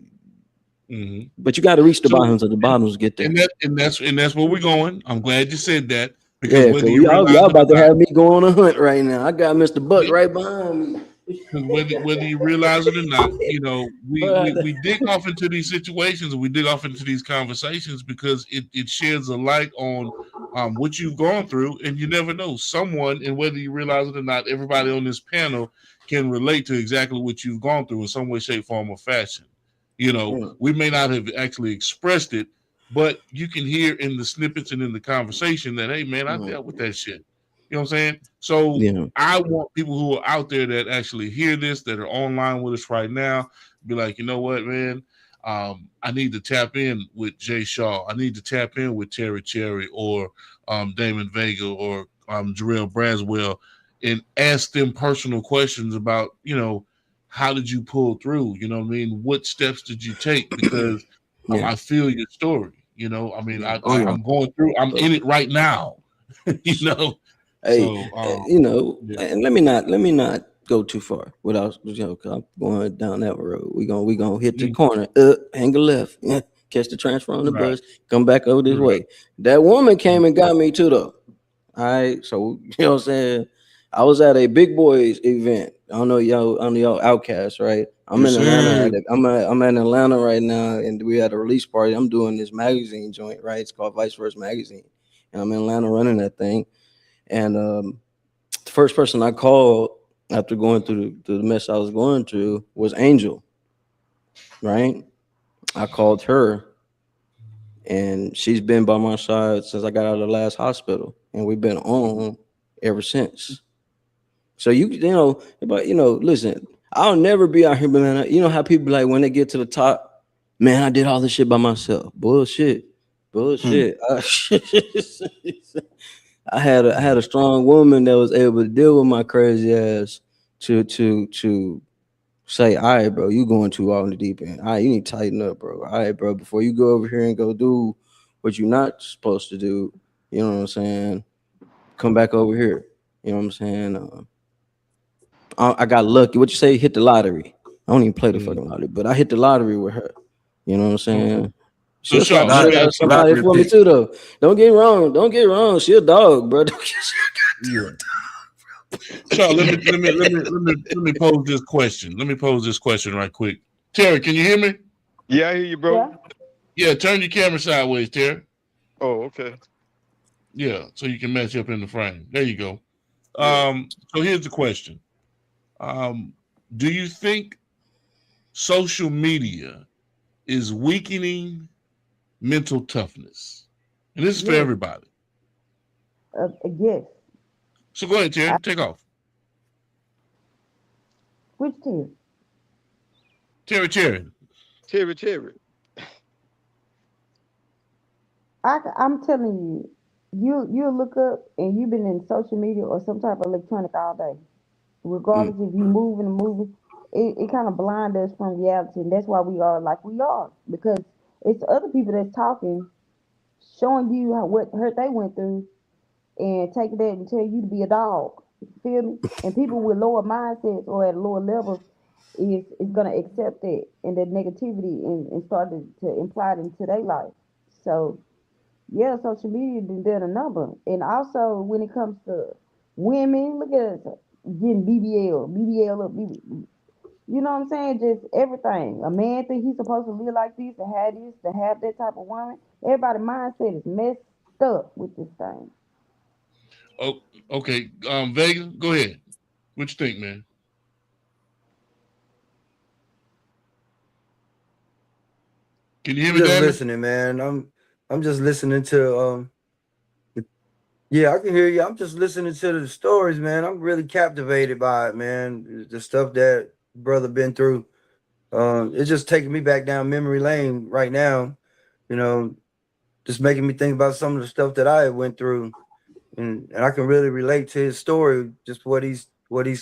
Mm-hmm. But you got to reach the So, bottoms of the bottoms to get there. and that's where we're going. I'm glad you said that because Yeah, whether because you realize y'all it or about to not, have me go on a hunt right now. I got Mr. Buck right behind me. because whether you realize it or not, But we dig off into these situations and we dig off into these conversations because it sheds a light on what you've gone through, and you never know someone, and whether you realize it or not, everybody on this panel can relate to exactly what you've gone through in some way, shape, form, or fashion. We may not have actually expressed it, but you can hear in the snippets and in the conversation that, hey man, I dealt with that shit. You know what I'm saying? So yeah, I want people who are out there that actually hear this, that are online with us right now, be like, you know what, man? I need to tap in with Jay Shaw. I need to tap in with Terry Cherry or Damon Vega or Jarrell Braswell and ask them personal questions about, how did you pull through? You know what I mean? What steps did you take? Because yeah. I feel your story. I mean, Oh yeah. I'm going through, I'm in it right now. Hey, So, yeah. and let me not go too far without 'cause I'm going down that road. We gonna hit the corner, hang a left, catch the transfer on the Right. bus, come back over this Right. way. That woman came and got me too, though. All right, so you know what I'm saying. I was at a big boys event. I don't know y'all Outcasts, right? I'm Yes, in Atlanta. sir. I'm in Atlanta right now, and we had a release party. I'm doing this magazine joint, right? It's called Vice Versa Magazine, and I'm in Atlanta running that thing. And the first person I called after going through the mess I was going through was Angel, right? I called her, and she's been by my side since I got out of the last hospital, and we've been on ever since. So listen, I'll never be out here, but man, you know how people like when they get to the top, man, I did all this shit by myself. Bullshit. I had a strong woman that was able to deal with my crazy ass to say, all right, bro, you going too out in the deep end. All right, you need to tighten up, bro. All right, bro, before you go over here and go do what you're not supposed to do, you know what I'm saying? Come back over here. You know what I'm saying? I got lucky. What you say? Hit the lottery. I don't even play the fucking lottery, but I hit the lottery with her. You know what I'm saying? So, She'll Shaw, slap the let shit me out ask of you. somebody for me pick. too, though. Don't get wrong. She a dog, bro. Shaw, let me pose this question. Let me pose this question right quick. Terry, can you hear me? Yeah, I hear you, bro. Yeah. Yeah, turn your camera sideways, Terry. Oh, okay. Yeah, so you can match up in the frame. There you go. So here's the question. Do you think social media is weakening mental toughness? And this is for Yes, everybody. yes. So go ahead, Terry. Take off. Which team? Terry. Terry. I'm telling you look up and you've been in social media or some type of electronic all day. Regardless if you moving and moving, it kind of blind us from reality, and that's why we are like we are because it's other people that's talking, showing you what hurt they went through, and taking that and tell you to be a dog. Feel me? And people with lower mindsets or at lower levels is gonna accept that and that negativity and start to imply it into their life. So yeah, social media done a number. And also when it comes to women, look at us getting BBL up, you know what I'm saying? Just everything. A man think he's supposed to live like this, to have that type of woman. Everybody's mindset is messed up with this thing. Oh, okay. Vega, go ahead. What you think, man? Can you hear I'm me, just Damon? listening, man. I'm just listening to yeah, I can hear you. I'm just listening to the stories, man. I'm really captivated by it, man. The stuff that brother been through. It's just taking me back down memory lane right now. You know, just making me think about some of the stuff that I went through, and I can really relate to his story. Just what he's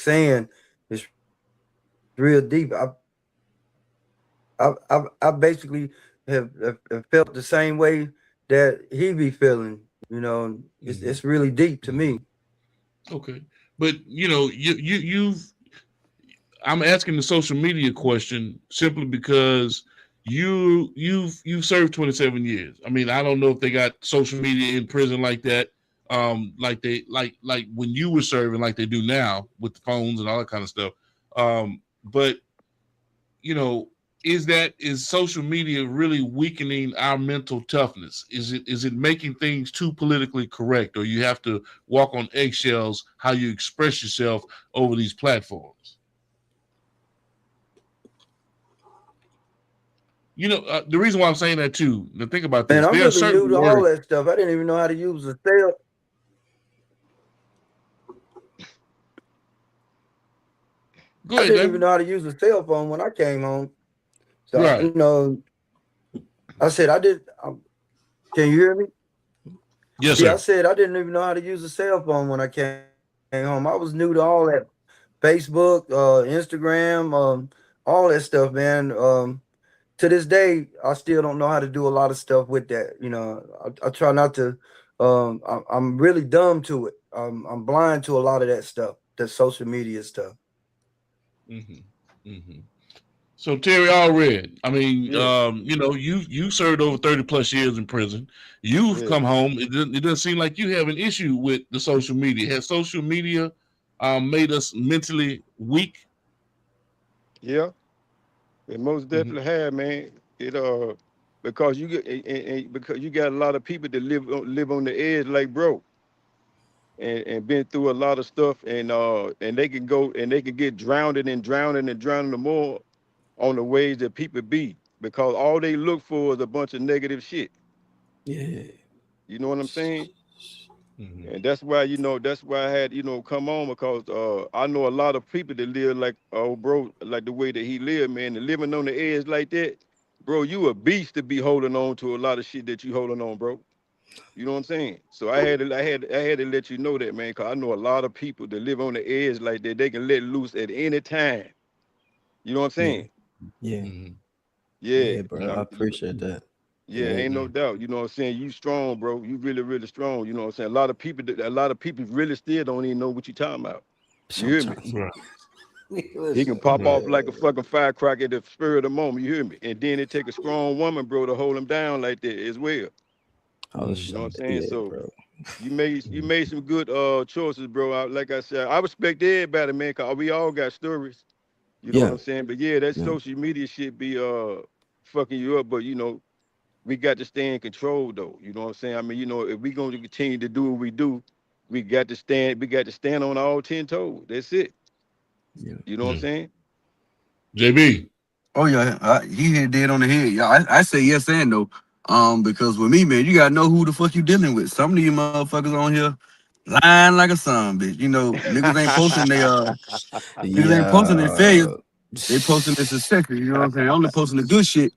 saying is real deep. I basically have felt the same way that he be feeling. You know, it's really deep to me. Okay, but you've. I'm asking the social media question simply because you've served 27 years. I mean, I don't know if they got social media in prison like that, like they like when you were serving, like they do now with the phones and all that kind of stuff. But you know, is social media really weakening our mental toughness? Is it making things too politically correct, or you have to walk on eggshells how you express yourself over these platforms? The reason why I'm saying that too. Now think about Man, this. I'm There are really new certain to all words. that stuff. I didn't even know how to use a cell. Go I ahead, didn't even David. know how to use a cell phone when I came home. So Right. I said I did. Can you hear me? Yes, Yeah, I sir. said I didn't even know how to use a cell phone when I came home. I was new to all that Facebook, Instagram, all that stuff, man. To this day, I still don't know how to do a lot of stuff with that. You know, I try not to. I'm really dumb to it. I'm blind to a lot of that stuff, the social media stuff. Mm-hmm. Mm-hmm. So Terry Allred, I mean, Yeah, you served over 30 plus years in prison. You've yeah, come home. It doesn't seem like you have an issue with the social media. Has social media made us mentally weak? yeah. It most Mm-hmm. definitely have, man. It because you get and because you got a lot of people that live on the edge like bro, and been through a lot of stuff, and they can go and they can get drowning them more on the ways that people be because all they look for is a bunch of negative shit. Yeah. You know what I'm saying? Mm-hmm. And that's why I had, come on because I know a lot of people that live like bro, like the way that he lived, man, and living on the edge like that, bro, you a beast to be holding on to a lot of shit that you holding on, bro. You know what I'm saying? So I had to let you know that, man, because I know a lot of people that live on the edge like that, they can let loose at any time. You know what I'm Yeah. saying? Yeah. Mm-hmm. Yeah. Yeah, bro. I appreciate that. Yeah, Yeah. ain't no doubt. You know what I'm saying? You strong, bro. You really, really strong. You know what I'm saying? A lot of people really still don't even know what you talking about. You hear me? Sometimes. Right. He can Listen, pop Right. off like a man. fucking firecracker at the spur of the moment. You hear me? And then it take a strong woman, bro, to hold him down like that as well. Oh, Mm-hmm. You know what I'm saying? yeah, So bro. you made some good choices, bro. Like I said, I respect everybody, man, cause we all got stories. You know what Yeah. I'm saying? But yeah, that Yeah. social media shit be fucking you up. But we got to stay in control though. You know what I'm saying? I mean, if we going to continue to do what we do, we got to stand on all 10 toes. That's it. Yeah. You know what I'm saying? JB. Oh yeah, he hit dead on the head. Yeah, I say yes and no. Because with me, man, you gotta know who the fuck you dealing with. Some of you motherfuckers on here lying like a son, bitch. Niggas ain't posting niggas ain't posting their failures. They posting their success. You know what I'm saying? Only posting the good shit.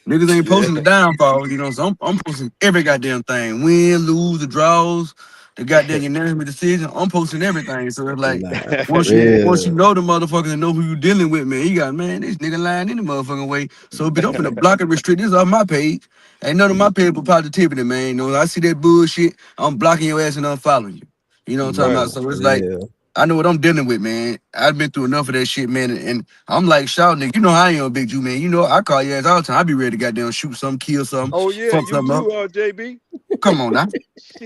Niggas ain't posting the downfall. So I'm posting every goddamn thing. Win, lose, the draws, the goddamn unanimous decision. I'm posting everything. So it's like Nah, for once you real. know the motherfuckers and know who you dealing with, man, you got this nigga lying any motherfucking way. So bitch, I'm finna block and restrict this off my page. Ain't none of my page for positivity, man. I see that bullshit, I'm blocking your ass and unfollowing you. You know what I'm talking Nah, about? So for it's like real. I know what I'm dealing with, man. I've been through enough of that shit, man. And I'm like, shout, nigga, how I am, Big Jew, man. I call your ass all the time. I be ready to goddamn shoot something, kill something, Oh yeah, fuck you something up. too, JB. Come on now.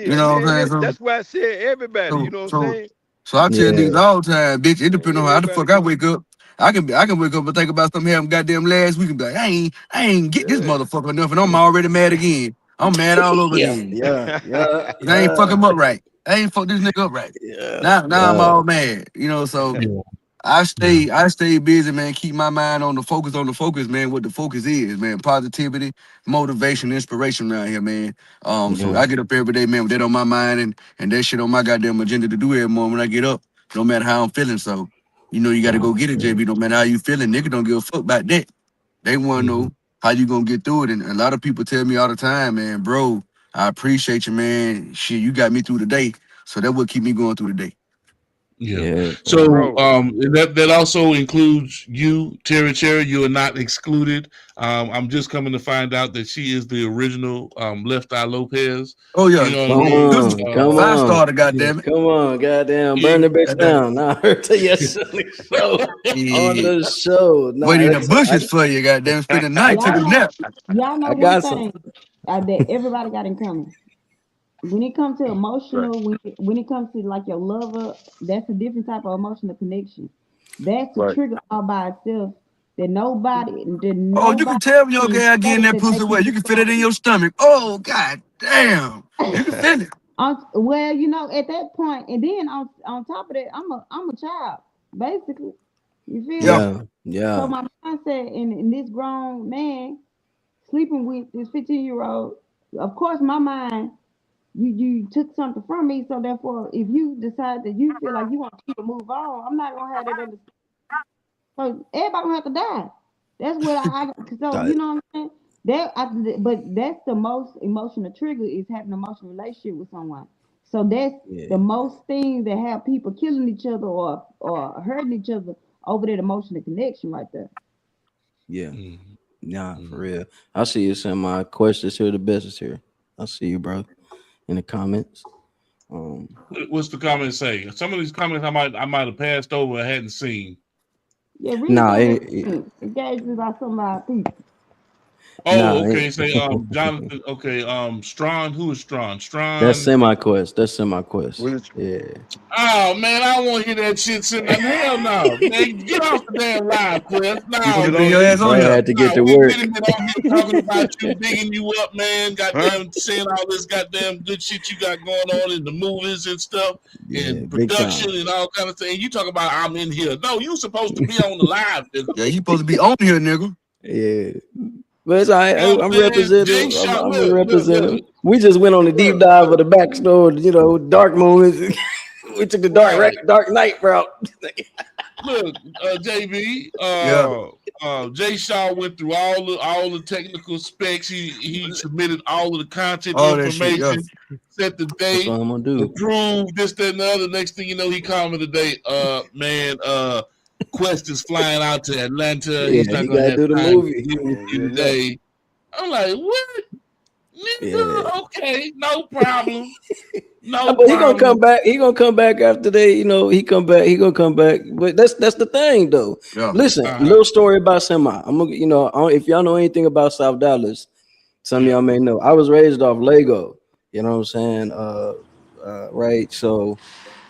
You Shit, know what man. I'm saying? That's why I said everybody. You know what I'm saying? So I tell Yeah. niggas all the time, bitch, it depends on how the Everybody fuck I go. wake up. I can wake up and think about something happened goddamn last week and be like, I ain't get this Yeah. motherfucker enough, and I'm already mad again. I'm mad all over Yeah. again. Yeah. Yeah. 'Cause I ain't fuck Yeah. him up right. I ain't fuck this nigga up right. Yeah. Now I'm Yeah. all mad. So I stay busy, man. Keep my mind on the focus, man. What the focus is, man. Positivity, motivation, inspiration around here, man. So Yeah. I get up every day, man, with that on my mind and that shit on my goddamn agenda to do every morning when I get up, no matter how I'm feeling. So, you gotta go Nah, get it, for real. JB. No matter how you feeling, nigga don't give a fuck about that. They wanna know how you gonna get through it. And a lot of people tell me all the time, man, bro, I appreciate you, man. Shit, you got me through the day. So that will keep me going through the day. Yeah. Yeah. So Bro. that also includes you, Terry Cherry. You are not excluded. I'm just coming to find out that she is the original Left Eye Lopez. Oh yeah. You know what I Come mean? on. Come Five on. starter, goddamn it. Come on. Goddamn. Yeah. Burn the bitch down. Nah, I heard yes on the show. On Yeah. the show. Nah, Waiting in the listen, bushes for you, goddamn. Spend the night, took a nap. Y'all know I one got thing some. that everybody got in common. When it comes to emotional, when it comes to like your lover, that's a different type of emotional connection. That's a Right. trigger all by itself that nobody Oh, you can tell me, okay, I get in that that they pussy way. You can feel it in your stomach. Oh, god damn. You can feel it. well, at that point, and then on top of that, I'm a child, basically. You feel Yeah. me? Yeah. So Yeah. my mindset in this grown man sleeping with this 15-year-old, of course, my mind, you took something from me. So therefore, if you decide that you feel like you want to move on, I'm not gonna have that understanding. So everybody gonna have to die. That's what so you That- know what I'm saying? But that's the most emotional trigger is having an emotional relationship with someone. So that's yeah. the most things that have people killing each other or hurting each other over that emotional connection right there. Yeah. Mhm. Nah, for real. I see you send my questions here. The best is here. I see you, bro, in the comments. What's the comment say? Some of these comments I might have passed over. I hadn't seen. Yeah, read Nah, that. Engage with our some of our people. Oh, nah. okay. Say Jonathan. Okay. Strawn. Who is Strawn? That's Strawn. semi-quest. That's semi-quest. Yeah. Oh man, I don't want to hear that shit sitting there. Hell no, man, get off the damn live, Quest. You No, gonna bro. bring your ass on Bro here. had to get to We work. been on here talking about you, bigging you up, man. Goddamn, saying all this goddamn good shit you got going on in the movies and stuff, Yeah, and big production time. and all kind of things. You talk about I'm in here. No, you supposed to be on the live, nigga. Yeah, you supposed to be on here, nigga. Yeah. But it's all right. You know what I'm I'm saying? representative. Jay Shaw, I'm a look. representative. We just went on a deep dive of the backstory, dark moments. We took the dark night route. Look, JB, Yeah. Jay Shaw went through all the technical specs. He submitted all of the content All that shit, yeah. information, set the That's date, what I'm gonna do. approved this, that, and the other. Next thing you know, he called me today. Man, Quest is flying out to Atlanta. Yeah, He's not he gonna gotta have do the time movie. to deal with you Yeah. today. I'm like, what? Nigga, Yeah. okay, no problem. No But he gonna problem. come back. He gonna come back after they, he come back. He gonna come back. But that's the thing, though. Yeah. Listen, little story about Semi. I'm gonna, if y'all know anything about South Dallas, some of y'all may know. I was raised off Lego. You know what I'm saying? Right. So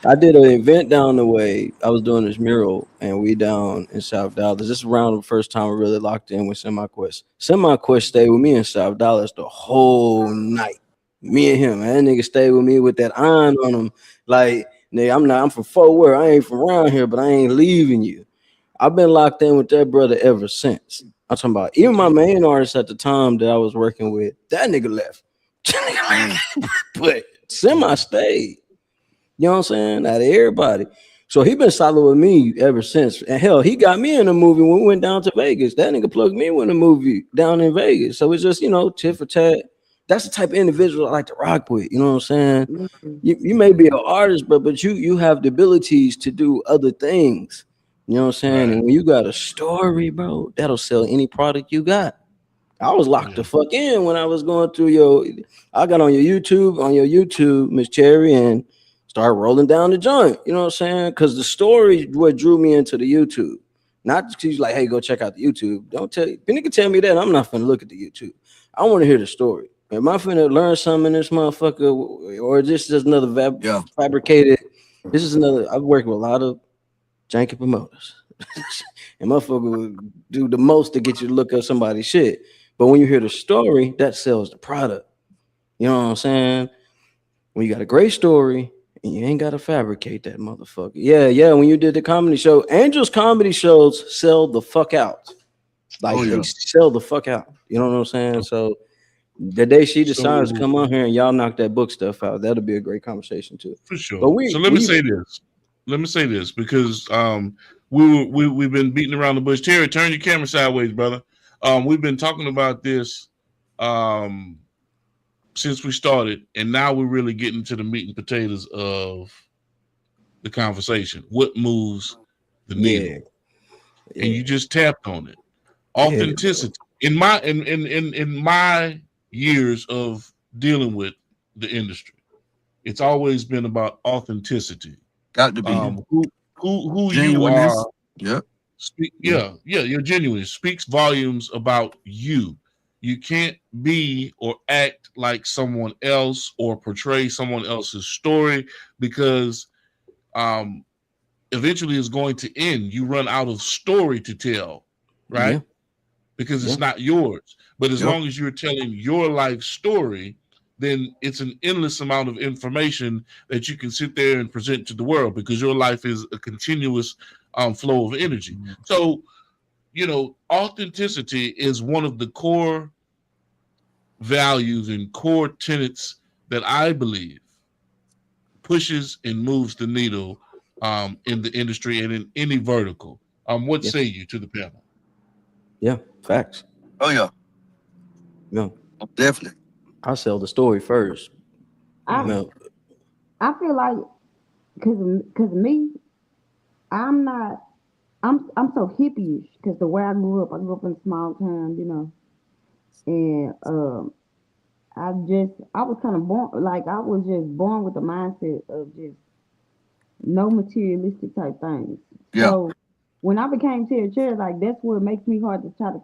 I did an event down the way. I was doing this mural, and we down in South Dallas. This is around the first time we really locked in with SemiQuest. SemiQuest stayed with me in South Dallas the whole night. Me and him, and that nigga stayed with me with that iron on him. Like, nigga, I'm from Fort Worth. I ain't from around here, but I ain't leaving you. I've been locked in with that brother ever since. I'm talking about even my main artist at the time that I was working with. That nigga left. But Semi stayed. You know what I'm saying? Out of everybody. So he been solid with me ever since. And hell, he got me in a movie when we went down to Vegas. That nigga plugged me in a movie down in Vegas. So it's just, tit for tat. That's the type of individual I like to rock with. You know what I'm saying? Mm-hmm. You may be an artist, but you have the abilities to do other things. You know what I'm saying? Right. And when you got a story, bro, that'll sell any product you got. I was locked the fuck in when I was going through I got on your YouTube, Miss Cherry, and start rolling down the joint. You know what I'm saying? Because the story what drew me into the YouTube. Not she's like, hey, go check out the YouTube. Don't tell you. Nigga tell me that. I'm not finna look at the YouTube. I want to hear the story. Am I finna learn something in this motherfucker? Or is this just another fabricated? This is another. I've worked with a lot of janky promoters. And motherfucker would do the most to get you to look up somebody's shit. But when you hear the story, that sells the product. You know what I'm saying? When you got a great story, and you ain't got to fabricate that motherfucker. Yeah. When you did the comedy show, Angel's comedy shows sell the fuck out. Like, they sell the fuck out. You know what I'm saying? So the day she decides to come on here and y'all knock that book stuff out, that'll be a great conversation too. For sure. But let me say this because we've been beating around the bush. Terry, turn your camera sideways, brother. We've been talking about this since we started, and now we're really getting to the meat and potatoes of the conversation. What moves the needle? Yeah. And you just tapped on it. Authenticity. In my years of dealing with the industry, it's always been about authenticity. Got to be who you are. Your genuineness speaks volumes about you. You can't be or act like someone else or portray someone else's story because eventually it's going to end. You run out of story to tell, right? Yeah. Because it's not yours. But as long as you're telling your life story, then it's an endless amount of information that you can sit there and present to the world because your life is a continuous flow of energy. Mm-hmm. So, authenticity is one of the core values and core tenets that I believe pushes and moves the needle in the industry and in any vertical. What say you to the panel? Yeah, facts. Oh yeah. No, definitely. I sell the story first. I feel like because me, I'm so hippie-ish because the way I grew up in a small town, and I was kind of born, like I was just born with the mindset of just no materialistic type things. Yeah. So when I became Terry, like that's what makes me hard to try to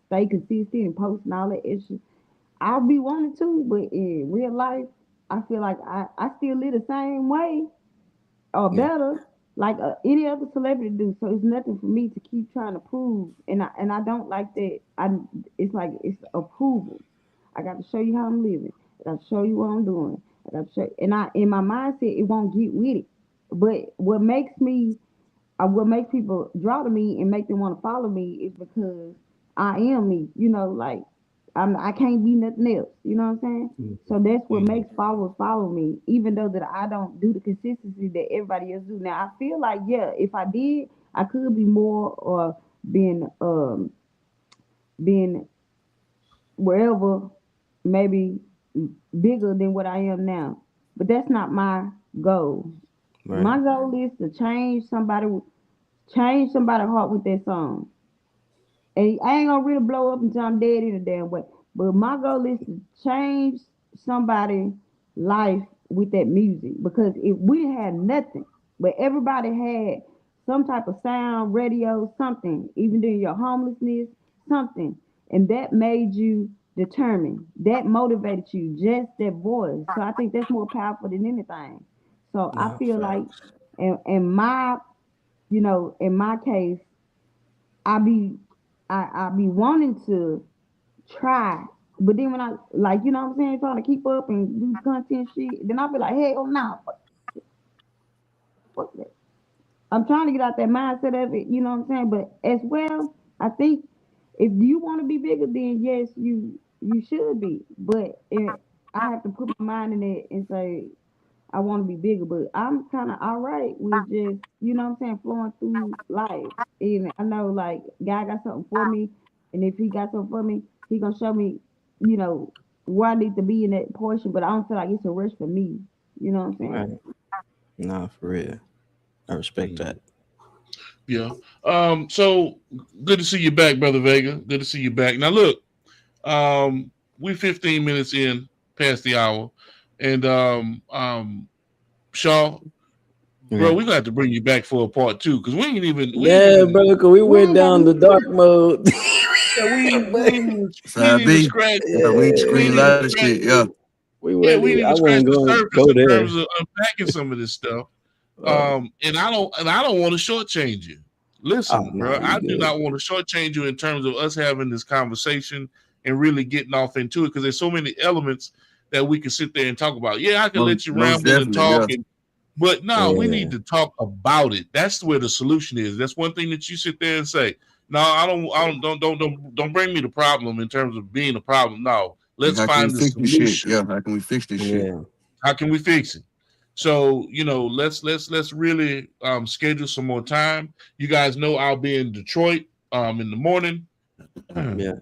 stay consistent and post and all that issues. I'll be wanting to, but in real life, I feel like I still live the same way or better, like any other celebrity do. So it's nothing for me to keep trying to prove, and I don't like that. It's like it's approval. I got to show you how I'm living. I got to show you what I'm doing. I got to show, and in my mindset, it won't get with it. But what makes people draw to me and make them want to follow me is because I am me. Like. I can't be nothing else. You know what I'm saying? Mm-hmm. So that's what makes followers follow me, even though that I don't do the consistency that everybody else do. Now I feel like if I did, I could be more or being wherever, maybe bigger than what I am now. But that's not my goal. Right. My goal is to change somebody's heart with that song. And I ain't gonna really blow up until I'm dead in a damn way. But my goal is to change somebody's life with that music. Because if we had nothing, but everybody had some type of sound, radio, something, even during your homelessness, something, and that made you determined, that motivated you, just that voice. So I think that's more powerful than anything. So I No, feel like, facts. in my, in my case, I be, I be wanting to try, but then when I like, what I'm saying, trying to keep up and do content shit, then I be like, hell no, fuck that. I'm trying to get out that mindset of it, you know what I'm saying? But as well, I think if you want to be bigger, then yes, you should be. But I have to put my mind in it and say I want to be bigger. But I'm kind of all right with just, what I'm saying, flowing through life. And I know like God got something for me, and if He got something for me, He gonna show me, you know, where I need to be in that portion. But I don't feel like it's a rush for me. You know what I'm Right. saying? Nah, for real. I respect that. Yeah. So good to see you back, Brother Vega. Good to see you back. Now look, we're 15 minutes in past the hour. And Shaw, bro, Yeah. we're gonna have to bring you back for a part 2 because we ain't Yeah, even bro, cause we We went ain't got down the dark music. mode. yeah, we ain't Side even B. scratch Yeah, we ain't we screen ain't a even lot of scratch shit. Yeah. we yeah, went. we ain't I even scratch wasn't the going to surface go in there. terms of unpacking some of this stuff. Uh, And I don't want to shortchange you. oh Listen, no, bro, you I do good. not want to shortchange you in terms of us having this conversation and really getting off into it because there's so many elements that we can sit there and talk about. Yeah, I can let you Most ramble and definitely. Yeah. talk, but no, we Yeah, need to talk about it. That's where the solution is. That's one thing that you sit there and say, no, don't bring me the problem in terms of being a problem. No, let's How can we find the fix this shit? solution. Yeah. How can we fix this shit? yeah. How can we fix it? So, let's really schedule some more time. You guys know I'll be in Detroit in the morning. Yeah.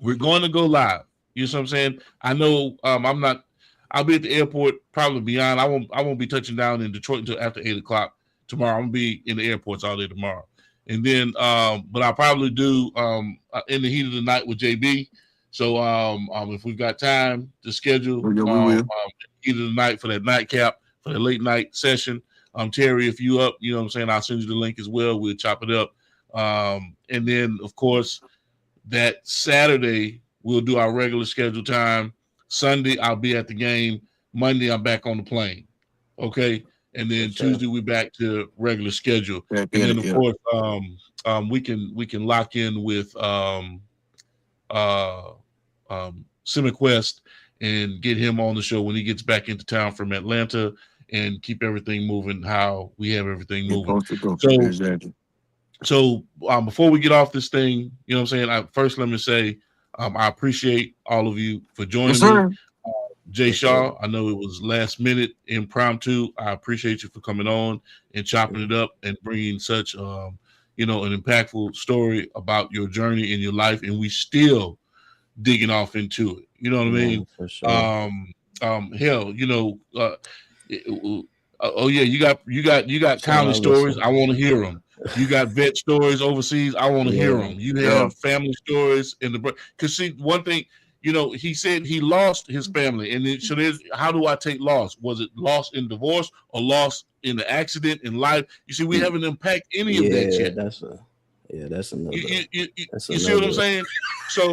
We're going to go live. You know what I'm saying? I know I'll be at the airport probably beyond. I won't be touching down in Detroit until after 8 o'clock tomorrow. I'm gonna be in the airports all day tomorrow. And then but I'll probably do in the heat of the night with JB. So if we've got time to schedule Yeah, we will. heat of the night for that nightcap for the late night session. Terry, if you up, you know what I'm saying, I'll send you the link as well. We'll chop it up. And then of course that Saturday we'll do our regular scheduled time. Sunday I'll be at the game. Monday I'm back on the plane. Okay. And then For sure. Tuesday we back to regular schedule. Yeah, And then of yeah. course we can lock in with SimonQuest and get him on the show when he gets back into town from Atlanta and keep everything moving how we have everything moving. Exactly. So before we get off this thing, you know what I'm saying? First, let me say I appreciate all of you for joining Yes, me. sir. Jay Shaw, I know it was last minute impromptu. I appreciate you for coming on and chopping it up and bringing such, an impactful story about your journey in your life. And we still digging off into it. You know what I mean? For sure. Hell, oh yeah, you got So I countless stories. listen. I want to hear them. You got vet stories overseas. I want to hear Yeah. them. You have family stories in the because see one thing. He said he lost his family, and so there's how do I take loss? Was it loss in divorce or loss in the accident in life? You see, we haven't unpacked any of that Yeah, yet. that's another. You see what I'm saying? So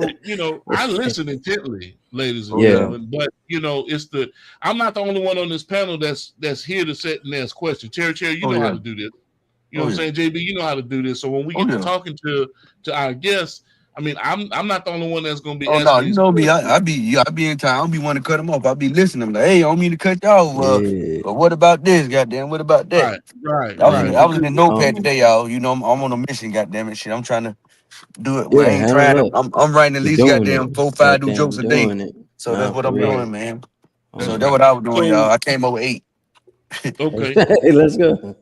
I listen intently, ladies and Yeah. gentlemen. But I'm not the only one on this panel that's here to sit and ask questions. Terry, you know how to do this. You know what I'm saying, JB? You know how to do this. So when we get to talking to our guests, I mean, I'm not the only one that's going to be asking. No, you know me. I be in town. I don't be wanting to cut them off. I be listening. I'm like, hey, I don't mean to cut y'all. Yeah. But what about this? Goddamn, what about that? Right. I was in the notepad Um, today, y'all. You know, I'm on a mission. Goddamn it, shit. I'm trying to do it. Well, I yeah, ain't handle trying up. to. I'm writing at You're least doing it. goddamn 4-5 new Goddamn jokes a day. doing it. So Nah, that's what for I'm real. doing, man. That's So right. that's what I was doing, So- y'all. I came over 8. Okay. Hey, let's go.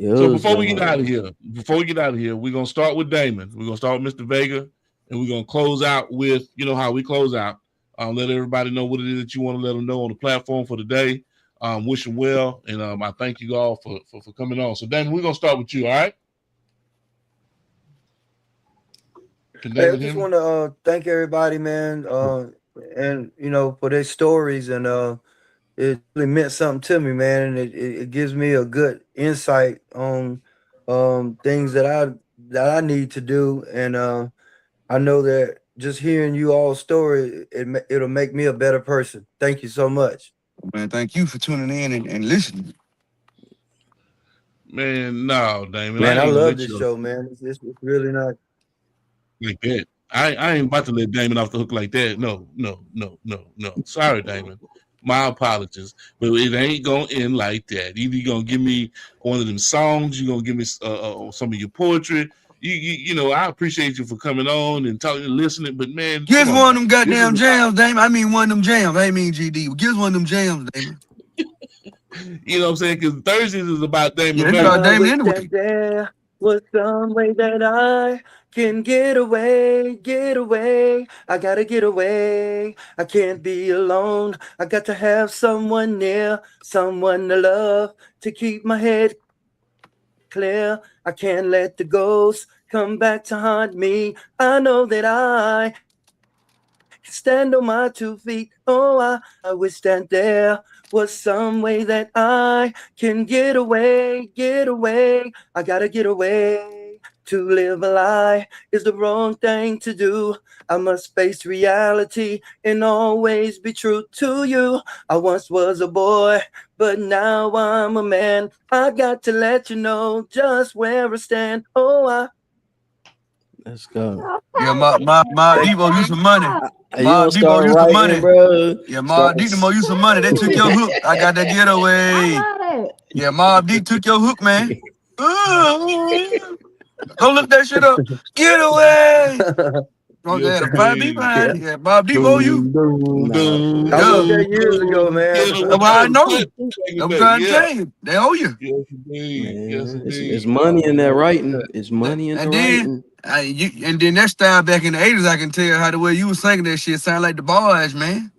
So before we get out of here, we're gonna start with Damon. We're gonna start with Mr. Vega, and we're gonna close out with how we close out. Let everybody know what it is that you want to let them know on the platform for today. Wish them well, and I thank you all for coming on. So Damon, we're gonna start with you. All right. Hey, I just want to thank everybody, man, and for their stories, and it really meant something to me, man, and it gives me a good insight on things that I need to do, and I know that just hearing you all story, it'll make me a better person. Thank you so much. Man, thank you for tuning in and listening. Man, no, Damon, Man, I I ain't gonna love let this you show, man. It's really not. like that. I ain't about to let Damon off the hook like that. No. Sorry, Damon. My apologies, but it ain't gonna end like that. Either you gonna give me one of them songs, you gonna give me some of your poetry. You know, I appreciate you for coming on and talking and listening, but man, Give come us on one of now. them This goddamn is jams, Damon. I mean, one of them jams. I mean, GD. Give us one of them jams, Damon. you know what I'm saying? Because Thursdays is about Damon Yeah, that's about Burke. I Damon wish anyway. that there was some way that I can get away. I gotta get away. I can't be alone. I got to have someone near, someone to love, to keep my head clear. I can't let the ghosts come back to haunt me. I know that I can stand on my 2 feet. Oh, I wish that there was some way that I can get away. I gotta get away. To live a lie is the wrong thing to do. I must face reality and always be true to you. I once was a boy, but now I'm a man. I got to let you know just where I stand. Oh, Let's go. Yeah, my Devo use some money. You My don't Devo start use some writing, money. bro. Yeah, Start. Mob Deep use some money. They took your hook. I got that I getaway. love that. Yeah, Mob Deep took your hook, man. Go look that shit up. Get away. Oh, they Yes, had a 5 indeed. behind it. Yeah, Mob Deep owe you. Nah, for I real. wrote Yeah, that years ago, man. Get away. that's why I know. Back in the I'm day. trying to Yeah. tell you. They owe you. Yes, indeed. Yes, Man, it's indeed. money in that Man, writing. It's money in the And then, writing. and then that style back in the 80s, I can tell how the way you was singing that shit sound like the boys, man.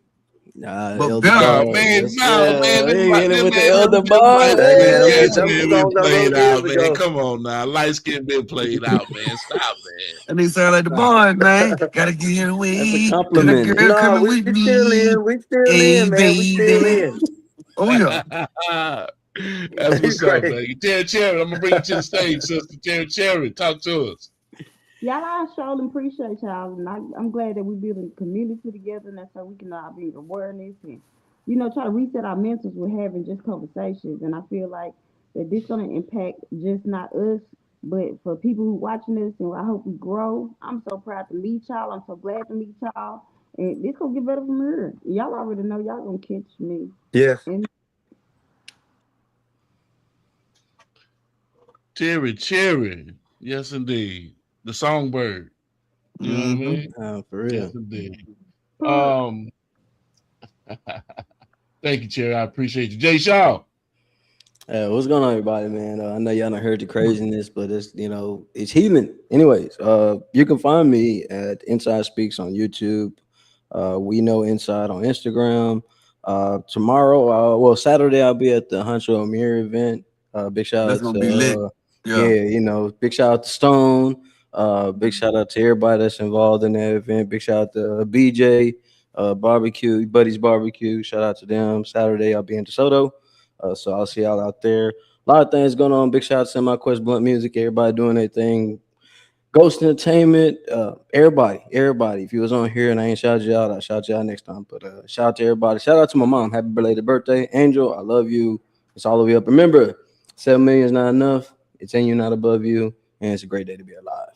Nah, But Elder better. Bar. Man, Yes, no, man. he hit it with the Elder Them Bar. light hey, skinned man, cats, them man, been songs I played wrote years out, man. ago. Come on now. Light skin been played out, man. Stop, man. And they sound like the Stop. boys, man. Gotta get That's a away. Got a compliment. girl No, coming we with still me. in. We still Hey, in, man. We still baby. in. Oh, yeah. That's You what's up, crazy. man. Terry Cherry, I'm gonna bring you to the stage, sister. Terry Cherry, talk to us. Y'all, I surely appreciate y'all, and I'm glad that we building a community together, and that's so we can all be awareness and try to reset our mentals with having just conversations. And I feel like that this gonna impact just not us, but for people who watching us, and I hope we grow. I'm so proud to meet y'all. I'm so glad to meet y'all, and this gonna get better from here. Y'all already know y'all gonna catch me. Yes. And Terry Cherry. Yes, indeed. The songbird. You know what I mean? For Yes, real. indeed. Um, thank you, Cherry. I appreciate you. Jay Shaw. What's going on, everybody, man? I know y'all done heard the craziness, but it's healing. Anyways, you can find me at Inside Speaks on YouTube. We know Inside on Instagram. Tomorrow, Saturday, I'll be at the Huncho Amir event. Big shout That's out gonna to be lit. big shout out to Stone. Big shout out to everybody that's involved in that event. Big shout out to BJ, Barbecue, Buddy's Barbecue. Shout out to them. Saturday, I'll be in DeSoto. So I'll see y'all out there. A lot of things going on. Big shout out to SemiQuest Blunt Music. Everybody doing their thing. Ghost Entertainment. Everybody. If you was on here and I ain't shout you out, I'll shout you out next time. But shout out to everybody. Shout out to my mom. Happy belated birthday. Angel, I love you. It's all the way up. Remember, 7 million is not enough. It's in you, not above you. And it's a great day to be alive.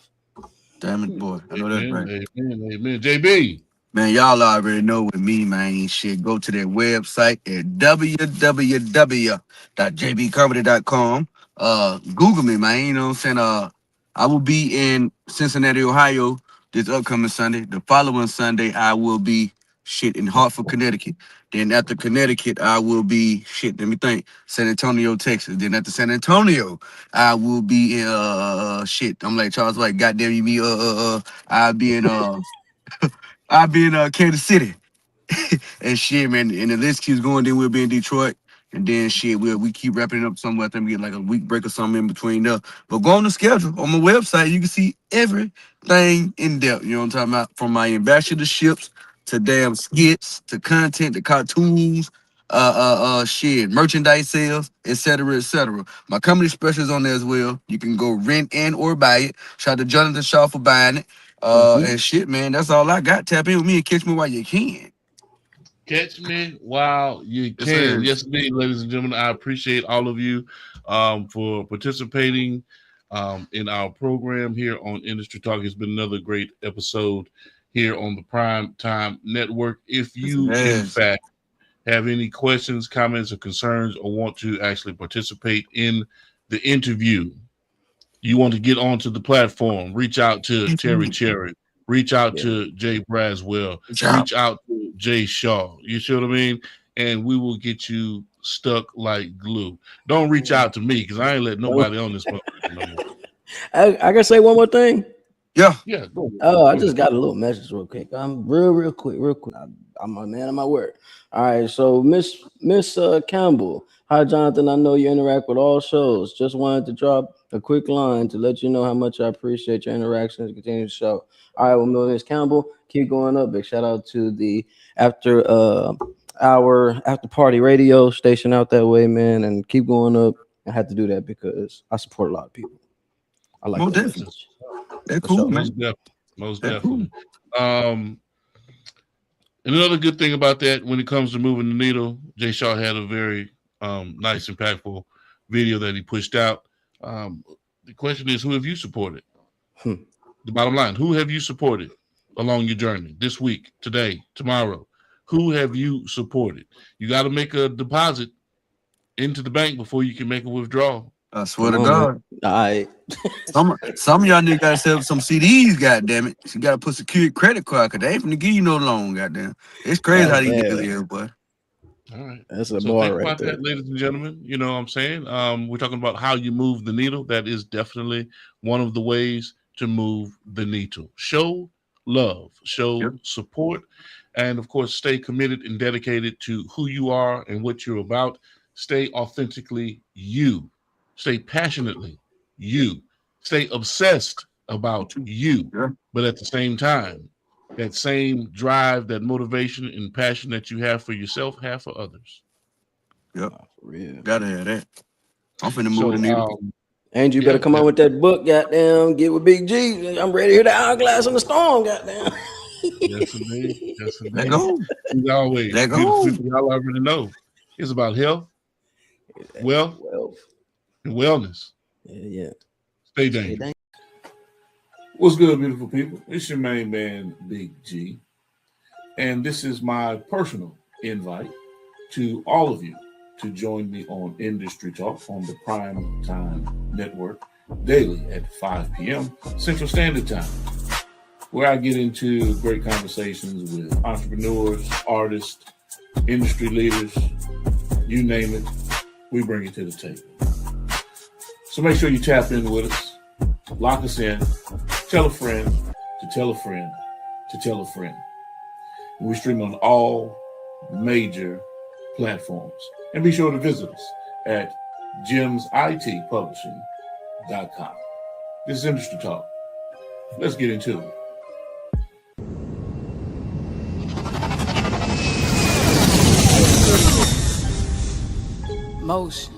Damn it, boy. I know that's right. Amen. JB. Man, y'all already know with me, man. Shit, go to their website at www.jbcomedy.com. Google me, man. You know what I'm saying? I will be in Cincinnati, Ohio this upcoming Sunday. The following Sunday, I will be in Hartford, Connecticut. Then after Connecticut, I will be let me think, San Antonio, Texas. Then after San Antonio, I will be in I'm like Charles White, goddamn you me, I'll be in Kansas City. And shit, man. And the list keeps going. Then we'll be in Detroit. And then shit, we keep wrapping it up somewhere. I think we get like a week break or something in between there. But go on the schedule on my website. You can see everything in depth. You know what I'm talking about? From my ambassadorships to damn skits to content to cartoons, merchandise sales, etc., etc. My comedy specials on there as well. You can go rent and or buy it. Shout out to Jonathan Shaw for buying it. And shit, man. That's all I got. Tap in with me and catch me while you can. Catch me while you Yes, can. sir. Yes, indeed, ladies and gentlemen. I appreciate all of you for participating in our program here on Industry Talk. It's been another great episode here on the Prime Time Network. If you, in Yes. fact, have any questions, comments, or concerns, or want to actually participate in the interview, you want to get onto the platform, reach out to Terry Cherry, reach out to Jay Braswell, reach out to Jay Shaw. You see what I mean? And we will get you stuck like glue. Don't reach out to me because I ain't let nobody on this motherfucker no more. I can say one more thing. Yeah. Yeah. Go ahead. Oh, I just got a little message real quick. I'm real quick. I'm a man of my word. All right. So Miss Campbell, hi Jonathan. I know you interact with all shows. Just wanted to drop a quick line to let you know how much I appreciate your interactions and continue to show. All right, well, Miss Campbell, keep going up. Big shout out to the after party radio station out that way, man, and keep going up. I had to do that because I support a lot of people. I like that message. They're cool, man. Most definitely. And another good thing about that, when it comes to moving the needle, Jay Shaw had a very nice, impactful video that he pushed out. The question is, who have you supported? The bottom line, who have you supported along your journey this week, today, tomorrow? Who have you supported? You got to make a deposit into the bank before you can make a withdrawal. I swear to God. All right. Some of y'all niggas gotta set up some CDs, goddamn it. You gotta put secure credit card because they ain't finna give you no loan, goddamn. It's crazy how these niggas here, boy. All right. That's a So bar think right about there. that, ladies and gentlemen. You know what I'm saying? We're talking about how you move the needle. That is definitely one of the ways to move the needle. Show love, show support, and of course, stay committed and dedicated to who you are and what you're about. Stay authentically you. Stay passionately you. Stay obsessed about you. But at the same time, that same drive, that motivation and passion that you have for yourself, have for others. Yep. For real. Gotta have that. I'm finna move the needle. Andrew, you better come on with that book, goddamn. Get with Big G. I'm ready to hear the hourglass in the storm, goddamn. Yes, indeed. Yes, indeed. Let go. As always, Let go. people y'all already know. It's about health, wealth, and wellness. Yeah. Stay dangerous. What's good, beautiful people? It's your main man, Big G. And this is my personal invite to all of you to join me on Industry Talk on the Prime Time Network daily at 5 p.m. Central Standard Time, where I get into great conversations with entrepreneurs, artists, industry leaders, you name it, we bring it to the table. So make sure you tap in with us, lock us in, tell a friend to tell a friend to tell a friend. And we stream on all major platforms. And be sure to visit us at gemsitpublishing.com. This is Industry Talk. Let's get into it. Motion.